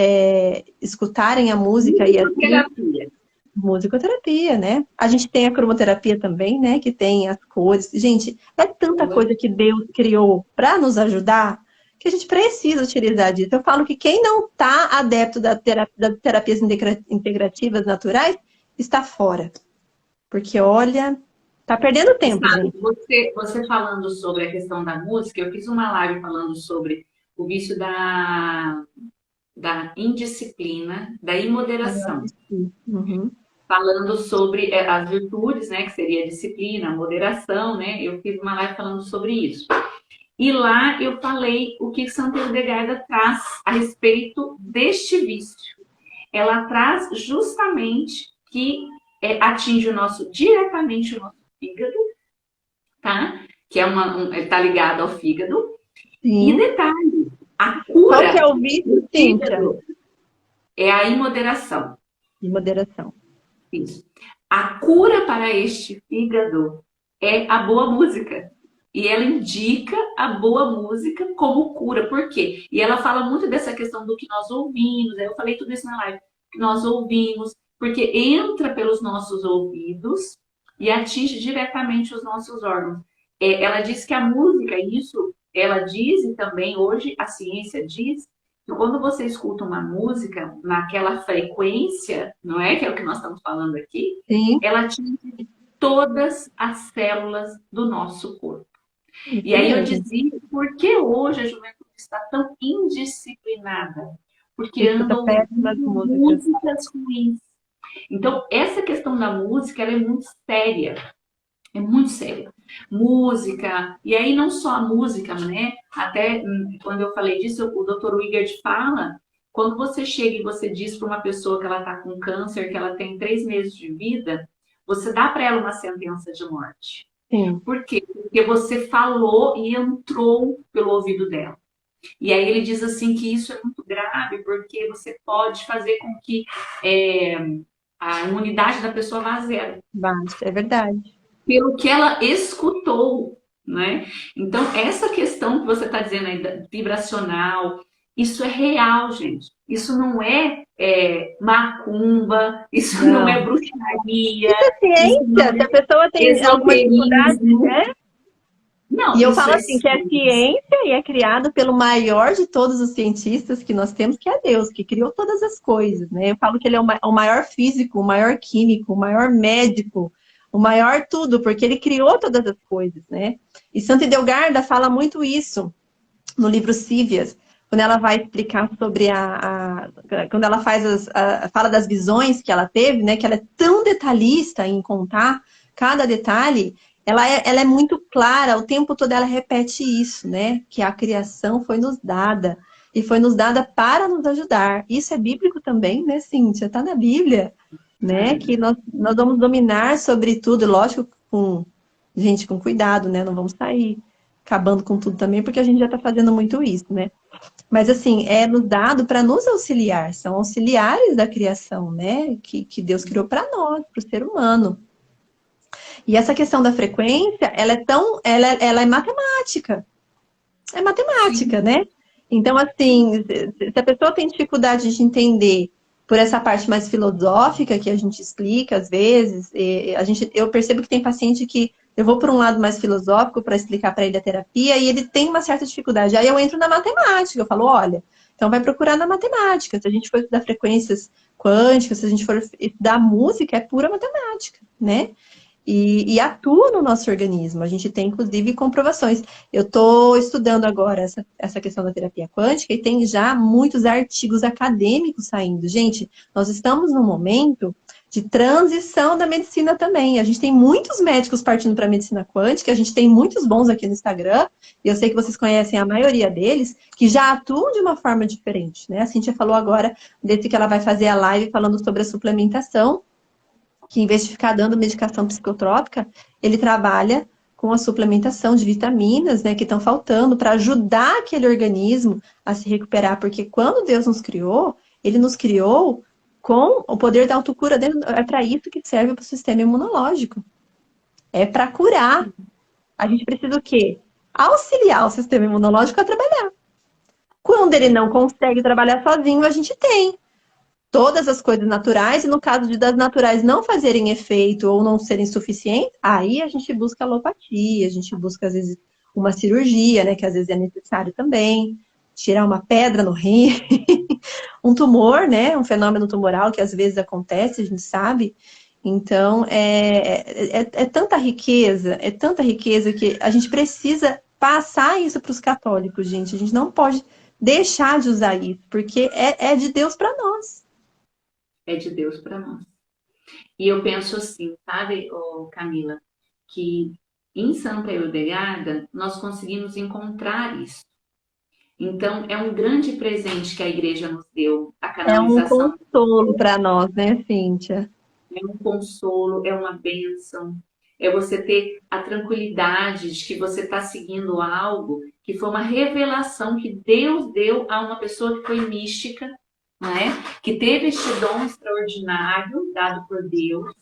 Speaker 2: escutarem a música e assim.
Speaker 1: Terapia.
Speaker 2: Musicoterapia, né? A gente tem a cromoterapia também, né? Que tem as cores. Gente, é tanta coisa que Deus criou para nos ajudar que a gente precisa utilizar disso. Eu falo que quem não está adepto das terapias integrativas naturais está fora. Porque, olha, tá perdendo
Speaker 1: E
Speaker 2: tempo,
Speaker 1: sabe,
Speaker 2: gente.
Speaker 1: você falando sobre a questão da música, eu fiz uma live falando sobre o vício da indisciplina, da imoderação.
Speaker 2: Uhum.
Speaker 1: Falando sobre as virtudes, né, que seria a disciplina, a moderação, né? Eu fiz uma live falando sobre isso. E lá eu falei o que Santa Hildegarda traz a respeito deste vício. Ela traz justamente que atinge diretamente o nosso fígado, tá? Que tá ligado ao fígado. E
Speaker 2: Sim.
Speaker 1: detalhe, a
Speaker 2: Qual que é
Speaker 1: cura
Speaker 2: o vício,
Speaker 1: do
Speaker 2: Cíntia?
Speaker 1: fígado é a imoderação.
Speaker 2: De moderação.
Speaker 1: Isso. A cura para este fígado é a boa música. E ela indica a boa música como cura. Por quê? E ela fala muito dessa questão do que nós ouvimos. Eu falei tudo isso na live. Que nós ouvimos, porque entra pelos nossos ouvidos e atinge diretamente os nossos órgãos. Ela diz que a música, isso ela diz, e também hoje a ciência diz, que quando você escuta uma música naquela frequência, não é? Que é o que nós estamos falando aqui,
Speaker 2: Sim,
Speaker 1: ela atinge todas as células do nosso corpo. E
Speaker 2: isso
Speaker 1: aí eu
Speaker 2: mesmo.
Speaker 1: dizia, por que hoje a juventude está tão indisciplinada? Porque
Speaker 2: Escuta
Speaker 1: andam
Speaker 2: péssimas
Speaker 1: ouvindo
Speaker 2: músicas.
Speaker 1: músicas ruins. Então, essa questão da música, ela é muito séria. É muito sério. Música, e aí não só a música, né? Até quando eu falei disso, o Dr. Wigert fala, quando você chega e você diz para uma pessoa que ela está com câncer, que ela tem 3 meses de vida, você dá para ela uma sentença de morte.
Speaker 2: Sim.
Speaker 1: Por quê? Porque você falou e entrou pelo ouvido dela. E aí ele diz assim que isso é muito grave, porque você pode fazer com que é, a imunidade da pessoa vá a zero
Speaker 2: Basta, é verdade.
Speaker 1: pelo que ela escutou, né? Então, essa questão que você está dizendo aí, vibracional, isso é real, gente. Isso não é macumba, isso não é
Speaker 2: Não.
Speaker 1: bruxaria,
Speaker 2: Isso é
Speaker 1: isso não
Speaker 2: ciência. Se a
Speaker 1: é
Speaker 2: pessoa tem alguma dificuldade,
Speaker 1: esoterismo.
Speaker 2: né? E
Speaker 1: Não,
Speaker 2: eu
Speaker 1: isso
Speaker 2: falo
Speaker 1: é
Speaker 2: assim, que é
Speaker 1: ciência.
Speaker 2: ciência e é criado pelo maior de todos os cientistas que nós temos, que é Deus, que criou todas as coisas, né? Eu falo que ele é o maior físico, o maior químico, o maior médico, o maior tudo, porque ele criou todas as coisas, né? E Santa Idelgarda fala muito isso no livro Cívias, quando ela vai explicar sobre quando ela fala das visões que ela teve, né? Que ela é tão detalhista em contar cada detalhe, ela é muito clara, o tempo todo ela repete isso, né? Que a criação foi nos dada. E foi nos dada para nos ajudar. Isso é bíblico também, né, Cíntia? Está na Bíblia, né? Que nós vamos dominar sobre tudo, lógico, gente, com cuidado, né? Não vamos sair acabando com tudo também, porque a gente já está fazendo muito isso, né? Mas assim, é nos dado para nos auxiliar, são auxiliares da criação, né? Que Deus criou para nós, para o ser humano. E essa questão da frequência, ela é matemática. É matemática,
Speaker 1: Sim.
Speaker 2: né? Então, assim, se a pessoa tem dificuldade de entender por essa parte mais filosófica que a gente explica às vezes, eu percebo que tem paciente que eu vou por um lado mais filosófico para explicar para ele a terapia e ele tem uma certa dificuldade. Aí eu entro na matemática, eu falo, olha, então vai procurar na matemática. Se a gente for estudar frequências quânticas, se a gente for estudar música, é pura matemática, né? E atua no nosso organismo. A gente tem, inclusive, comprovações. Eu estou estudando agora essa questão da terapia quântica e tem já muitos artigos acadêmicos saindo. Gente, nós estamos num momento de transição da medicina também. A gente tem muitos médicos partindo para a medicina quântica, a gente tem muitos bons aqui no Instagram, e eu sei que vocês conhecem a maioria deles, que já atuam de uma forma diferente, né? A Cíntia falou agora desse que ela vai fazer a live falando sobre a suplementação, que em vez de ficar dando medicação psicotrópica, ele trabalha com a suplementação de vitaminas, né, que estão faltando para ajudar aquele organismo a se recuperar, porque quando Deus nos criou, ele nos criou com o poder da autocura dentro, é para isso que serve para o sistema imunológico. É para curar. A gente precisa o quê? Auxiliar o sistema imunológico a trabalhar. Quando ele não consegue trabalhar sozinho, a gente tem todas as coisas naturais, e no caso de das naturais não fazerem efeito ou não serem suficientes, aí a gente busca alopatia, a gente busca, às vezes, uma cirurgia, né, que às vezes é necessário também, tirar uma pedra no rim, um tumor, né? Um fenômeno tumoral que às vezes acontece, a gente sabe. Então, é tanta riqueza que a gente precisa passar isso para os católicos, gente. A gente não pode deixar de usar isso, porque é de Deus para nós.
Speaker 1: É de Deus para nós. E eu penso assim, sabe, Camila, que em Santa Hildegarda nós conseguimos encontrar isso. Então, é um grande presente que a igreja nos deu, a
Speaker 2: É um
Speaker 1: canonização.
Speaker 2: consolo para nós, né, Cíntia?
Speaker 1: É um consolo, é uma bênção. É você ter a tranquilidade de que você está seguindo algo que foi uma revelação que Deus deu a uma pessoa que foi mística, né? Que teve este dom extraordinário dado por Deus.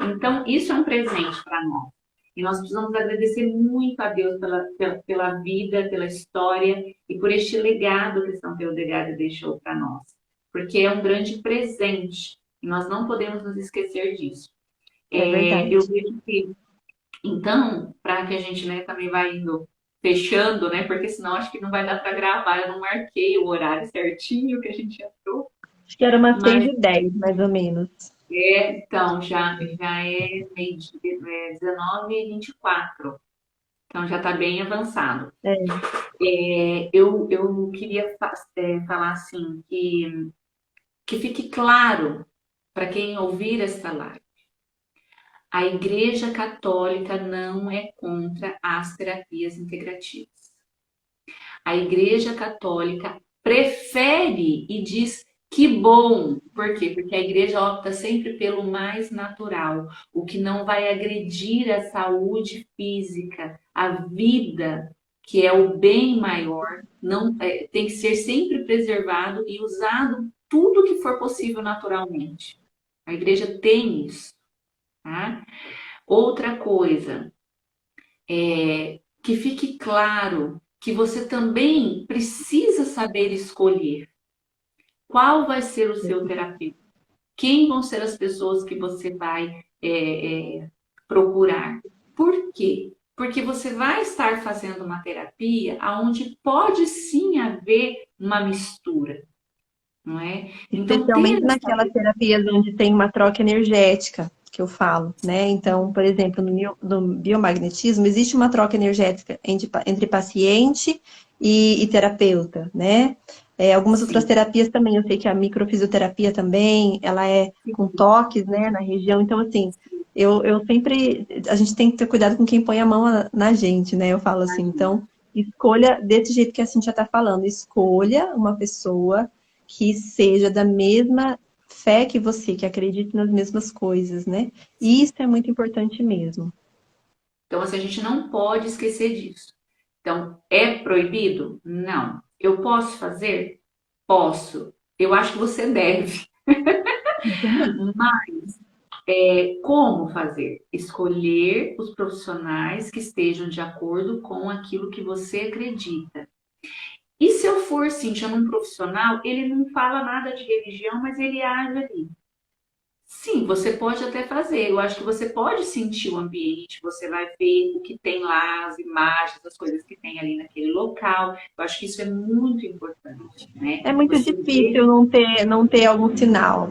Speaker 1: Então, isso é um presente para nós. E nós precisamos agradecer muito a Deus pela vida, pela história e por este legado que São Teodegário deixou para nós. Porque é um grande presente e nós não podemos nos esquecer disso.
Speaker 2: É verdade.
Speaker 1: Eu vejo que, então, para que a gente, né, também vai indo fechando, né, porque senão acho que não vai dar para gravar, eu não marquei o horário certinho que a gente entrou,
Speaker 2: Acho que era umas seis
Speaker 1: mas
Speaker 2: e dez, mais ou menos.
Speaker 1: então já é meio dia, 19h24, então já está bem avançado.
Speaker 2: É,
Speaker 1: Eu queria falar assim que fique claro para quem ouvir esta live. A Igreja Católica não é contra as terapias integrativas. A Igreja Católica prefere e diz que bom. Por quê? Porque a igreja opta sempre pelo mais natural, o que não vai agredir a saúde física, a vida, que é o bem maior, não tem que ser sempre preservado e usado tudo que for possível naturalmente. A igreja tem isso, tá? Outra coisa, que fique claro que você também precisa saber escolher qual vai ser o seu terapeuta, quem vão ser as pessoas que você vai procurar. Por quê? Porque você vai estar fazendo uma terapia onde pode sim haver uma mistura, não é? Então,
Speaker 2: especialmente
Speaker 1: ter essa.
Speaker 2: naquelas terapias onde tem uma troca energética, que eu falo, né? Então, por exemplo, no biomagnetismo, existe uma troca energética entre paciente e terapeuta, né? Algumas outras
Speaker 1: Sim,
Speaker 2: terapias também, eu sei que a microfisioterapia também, ela é com toques, né, na região. Então, assim, eu sempre, a gente tem que ter cuidado com quem põe a mão na gente, né? Eu falo assim, então, escolha desse jeito que a Cintia está falando, escolha uma pessoa que seja da mesma fé que você, que acredite nas mesmas coisas, né? E isso é muito importante mesmo.
Speaker 1: então assim, a gente não pode esquecer disso. Então, é proibido? Não. Eu posso fazer? Posso. Eu acho que você deve. Mas como fazer? Escolher os profissionais que estejam de acordo com aquilo que você acredita. E se eu for, Cíntia, num profissional, ele não fala nada de religião, mas ele age ali. Sim, você pode até fazer. Eu acho que você pode sentir o ambiente, você vai ver o que tem lá, as imagens, as coisas que tem ali naquele local. Eu acho que isso é muito importante, né?
Speaker 2: É muito
Speaker 1: Você vê,
Speaker 2: difícil não ter algum sinal.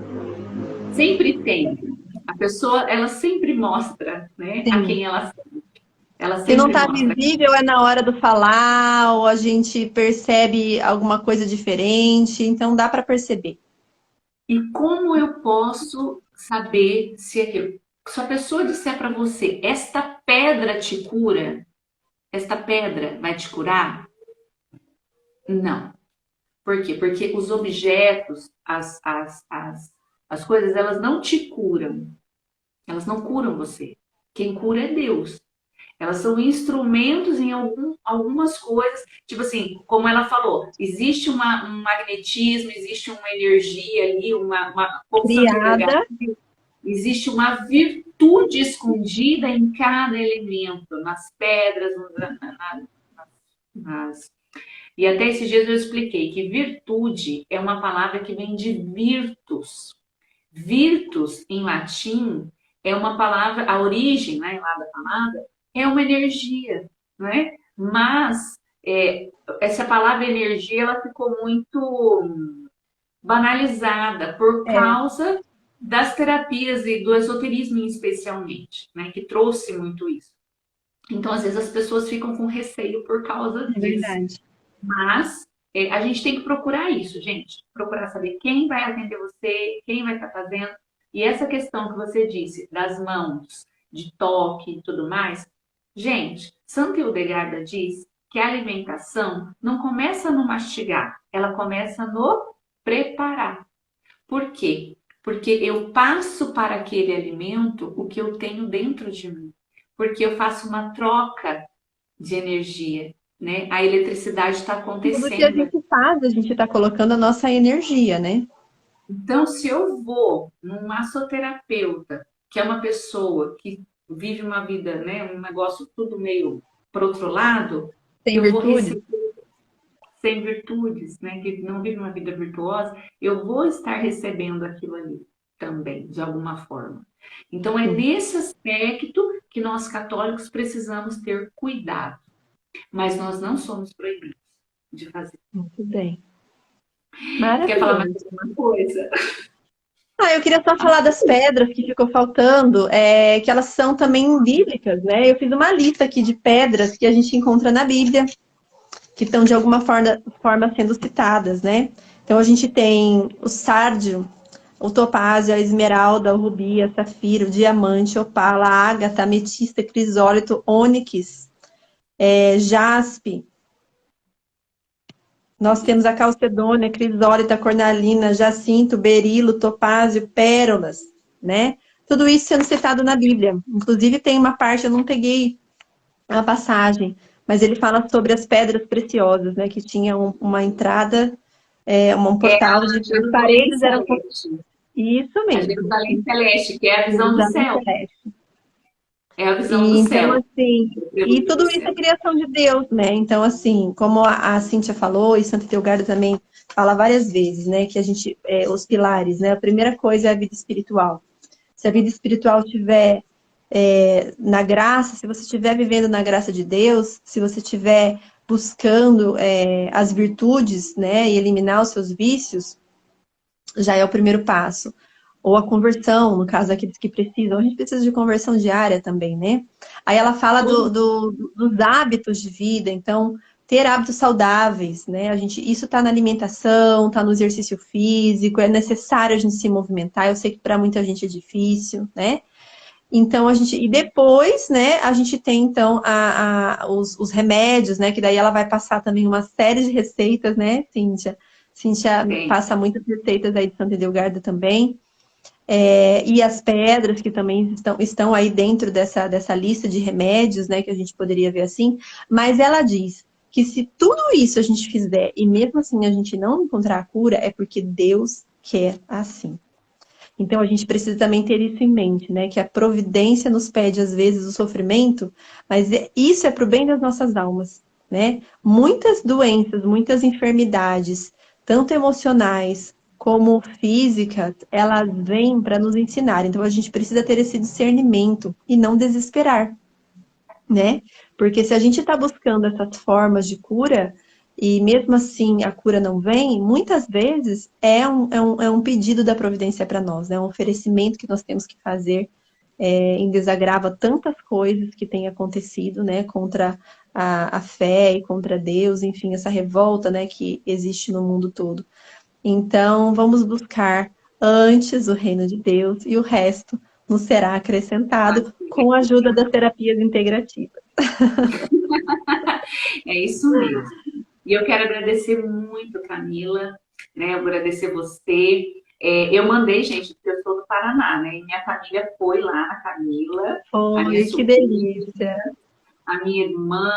Speaker 1: sempre tem. A pessoa, ela sempre mostra, né, a
Speaker 2: Sim.
Speaker 1: quem ela
Speaker 2: Se não
Speaker 1: sempre
Speaker 2: está
Speaker 1: mostra.
Speaker 2: visível, é na hora do falar, ou a gente percebe alguma coisa diferente, então dá para perceber.
Speaker 1: E como eu posso saber se aquilo. Se a pessoa disser para você, esta pedra te cura, esta pedra vai te curar? Não. Por quê? Porque os objetos, as coisas, elas não te curam. Elas não curam você. Quem cura é Deus. Elas são instrumentos em algumas coisas, tipo assim, como ela falou, existe um magnetismo, existe uma energia ali, como Santa Eudegada,
Speaker 2: Criada,
Speaker 1: existe uma virtude escondida em cada elemento, nas pedras, nas. E até esses dias eu expliquei que virtude é uma palavra que vem de virtus. Virtus, em latim, é uma palavra, a origem, né, lá da palavra, é uma energia, né? Mas essa palavra energia, ela ficou muito banalizada por
Speaker 2: É,
Speaker 1: causa das terapias e do esoterismo especialmente, né, que trouxe muito isso. Então, às vezes as pessoas ficam com receio por causa
Speaker 2: é
Speaker 1: disso.
Speaker 2: verdade.
Speaker 1: Mas a gente tem que procurar isso, gente. Procurar saber quem vai atender você, quem vai estar fazendo. E essa questão que você disse, das mãos, de toque e tudo mais, gente, Santa Hildegarda diz que a alimentação não começa no mastigar, ela começa no preparar. Por quê? Porque eu passo para aquele alimento o que eu tenho dentro de mim. Porque eu faço uma troca de energia, né? A eletricidade está
Speaker 2: Tudo que a
Speaker 1: acontecendo.
Speaker 2: gente faz, a gente está colocando a nossa energia, né?
Speaker 1: Então, se eu vou num massoterapeuta, que é uma pessoa que vive uma vida, né, um negócio tudo meio pro outro lado,
Speaker 2: Tem
Speaker 1: eu vou
Speaker 2: virtude?
Speaker 1: receber sem virtudes, né, que não vive uma vida virtuosa, eu vou estar recebendo aquilo ali também, de alguma forma. Então, é
Speaker 2: Sim,
Speaker 1: nesse aspecto que nós católicos precisamos ter cuidado, mas nós não somos proibidos de fazer.
Speaker 2: muito bem.
Speaker 1: Quer falar mais
Speaker 2: Maravilhoso.
Speaker 1: alguma coisa?
Speaker 2: Ah, eu queria só falar das pedras que ficou faltando, que elas são também bíblicas, né? Eu fiz uma lista aqui de pedras que a gente encontra na Bíblia, que estão de alguma forma sendo citadas, né? Então a gente tem o sárdio, o topázio, a esmeralda, o rubi, a safira, o diamante, opala, a ágata, a ametista, crisólito, ônix, jaspe. Nós temos a calcedônia, crisólita, cornalina, jacinto, berilo, topázio, pérolas, né? Tudo isso sendo citado na Bíblia. Inclusive tem uma parte, eu não peguei a passagem, mas ele fala sobre as pedras preciosas, né? Que tinha uma entrada, um
Speaker 1: É
Speaker 2: portal de
Speaker 1: a
Speaker 2: as
Speaker 1: Jerusalém
Speaker 2: paredes eram
Speaker 1: Celeste.
Speaker 2: isso
Speaker 1: A
Speaker 2: mesmo,
Speaker 1: Jerusalém Celeste, que é a visão do
Speaker 2: Jerusalém
Speaker 1: céu.
Speaker 2: Celeste.
Speaker 1: É a visão do
Speaker 2: E então,
Speaker 1: céu.
Speaker 2: assim,
Speaker 1: O
Speaker 2: e
Speaker 1: prelúdio do
Speaker 2: tudo isso é
Speaker 1: céu.
Speaker 2: criação de Deus, né? Então, assim, como a Cíntia falou, e Santa Teogarda também fala várias vezes, né? Que a gente, os pilares, né? A primeira coisa é a vida espiritual. Se a vida espiritual tiver na graça, se você estiver vivendo na graça de Deus, se você estiver buscando as virtudes, né? E eliminar os seus vícios, já é o primeiro passo. Ou a conversão, no caso daqueles que precisam. A gente precisa de conversão diária também, né? Aí ela fala
Speaker 1: Tudo
Speaker 2: dos hábitos de vida, então, ter hábitos saudáveis, né? Isso está na alimentação, está no exercício físico, é necessário a gente se movimentar. Eu sei que para muita gente é difícil, né? Então, e depois, né, a gente tem, então, os remédios, né, que daí ela vai passar também uma série de receitas, né, Cíntia? Cíntia
Speaker 1: bem.
Speaker 2: passa muitas receitas aí de Santa Edelgarda também. E as pedras que também estão aí dentro dessa lista de remédios, né, que a gente poderia ver assim. Mas ela diz que se tudo isso a gente fizer e mesmo assim a gente não encontrar a cura, é porque Deus quer assim. Então a gente precisa também ter isso em mente, né? Que a providência nos pede às vezes o sofrimento, mas isso é para o bem das nossas almas, né? Muitas doenças, muitas enfermidades, tanto emocionais como físicas, elas vêm para nos ensinar. Então a gente precisa ter esse discernimento e não desesperar, né? Porque se a gente está buscando essas formas de cura e mesmo assim a cura não vem, muitas vezes é um pedido da providência para nós, é um oferecimento que nós temos que fazer em desagravo a tantas coisas que têm acontecido, né? Contra a fé e contra Deus, enfim, essa revolta, né? Que existe no mundo todo. Então, vamos buscar antes o reino de Deus e o resto nos será acrescentado com a ajuda das terapias integrativas.
Speaker 1: É isso mesmo. E eu quero agradecer muito, Camila, né? Eu agradecer você. Eu mandei, gente, porque eu sou do Paraná, né? E minha família foi lá na Camila, a minha
Speaker 2: Oi, que
Speaker 1: sobrinha,
Speaker 2: delícia.
Speaker 1: a minha irmã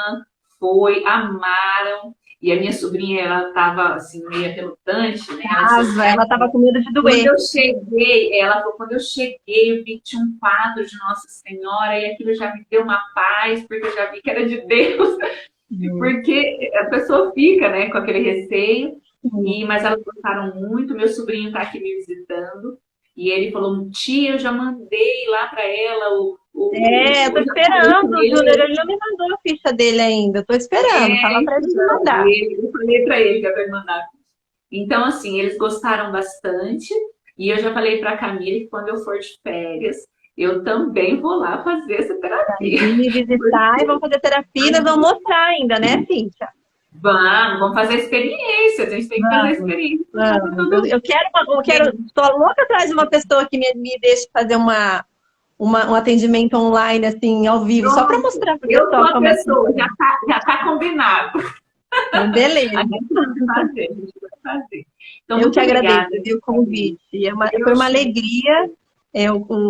Speaker 1: foi, amaram. E a minha sobrinha, ela estava assim, meio relutante, né? Ela disse assim,
Speaker 2: Ela estava com medo de
Speaker 1: quando
Speaker 2: doer.
Speaker 1: eu cheguei, ela falou, quando eu cheguei, eu vi que tinha um quadro de Nossa Senhora e aquilo já me deu uma paz, porque eu já vi que era de Deus, porque a pessoa fica, né, com aquele receio, mas elas gostaram muito, meu sobrinho está aqui me visitando, E ele falou, tia, eu já mandei lá para ela
Speaker 2: Eu tô
Speaker 1: eu já falei
Speaker 2: esperando,
Speaker 1: com
Speaker 2: o Júnior.
Speaker 1: ele,
Speaker 2: Ele não me mandou a ficha dele ainda. Eu tô esperando. Fala pra ele me
Speaker 1: então,
Speaker 2: mandar.
Speaker 1: eu falei para ele que eu ia mandar. Então, assim, eles gostaram bastante. E eu já falei para a Camila que quando eu for de férias, eu também vou lá fazer essa
Speaker 2: Vai
Speaker 1: terapia.
Speaker 2: vir me visitar e vamos fazer terapia e nós vamos mostrar ainda, né, Cíntia?
Speaker 1: Vamos fazer experiência. A gente tem que fazer
Speaker 2: Vamos,
Speaker 1: experiência para
Speaker 2: vamos.
Speaker 1: todo
Speaker 2: Tô louca atrás de uma pessoa que me deixe fazer um atendimento online, assim, ao vivo, só para
Speaker 1: mundo.
Speaker 2: mostrar pro
Speaker 1: Eu sou
Speaker 2: pessoal
Speaker 1: a
Speaker 2: como é que
Speaker 1: pessoa,
Speaker 2: funciona.
Speaker 1: já tá combinado.
Speaker 2: Então,
Speaker 1: A
Speaker 2: beleza.
Speaker 1: gente vai fazer, a gente vai fazer. Então,
Speaker 2: Eu
Speaker 1: muito
Speaker 2: que agradeço,
Speaker 1: obrigada.
Speaker 2: viu, o convite.
Speaker 1: Eu
Speaker 2: Foi uma
Speaker 1: te
Speaker 2: alegria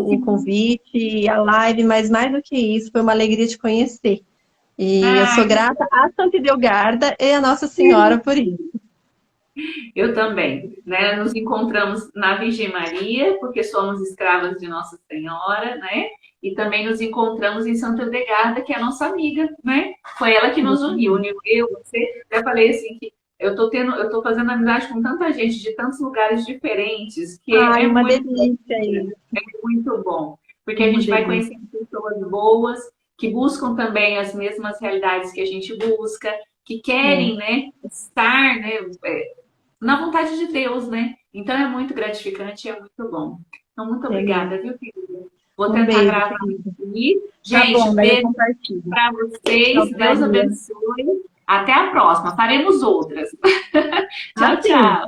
Speaker 2: o convite e a live, mas mais do que isso, foi uma alegria te conhecer. E eu sou
Speaker 1: Ai,
Speaker 2: grata à Santa Idelgarda e à Nossa Senhora por isso.
Speaker 1: eu também, né? Nos encontramos na Virgem Maria, porque somos escravas de Nossa Senhora, né? E também nos encontramos em Santa Edgarda, que é a nossa amiga, né? Foi ela que nos uniu eu, você. Já falei assim que eu tô fazendo amizade com tanta gente de tantos lugares diferentes, que
Speaker 2: Ai,
Speaker 1: é
Speaker 2: uma
Speaker 1: muito,
Speaker 2: delícia isso,
Speaker 1: é muito bom, porque a
Speaker 2: uma
Speaker 1: gente vai
Speaker 2: delícia.
Speaker 1: conhecendo pessoas boas que buscam também as mesmas realidades que a gente busca, que
Speaker 2: É,
Speaker 1: querem, né, estar, né, na vontade de Deus, né? Então é muito gratificante e é muito bom. Então, muito
Speaker 2: é mesmo.
Speaker 1: obrigada, viu, querida? Vou
Speaker 2: Um
Speaker 1: tentar
Speaker 2: beijo,
Speaker 1: gravar
Speaker 2: querida.
Speaker 1: aqui.
Speaker 2: Tá
Speaker 1: Gente,
Speaker 2: bom, daí eu
Speaker 1: beijo
Speaker 2: compartilho.
Speaker 1: para
Speaker 2: Tchau,
Speaker 1: vocês. Deus
Speaker 2: Maria.
Speaker 1: abençoe. Até a próxima. Faremos outras. Tchau,
Speaker 2: Assim,
Speaker 1: tchau.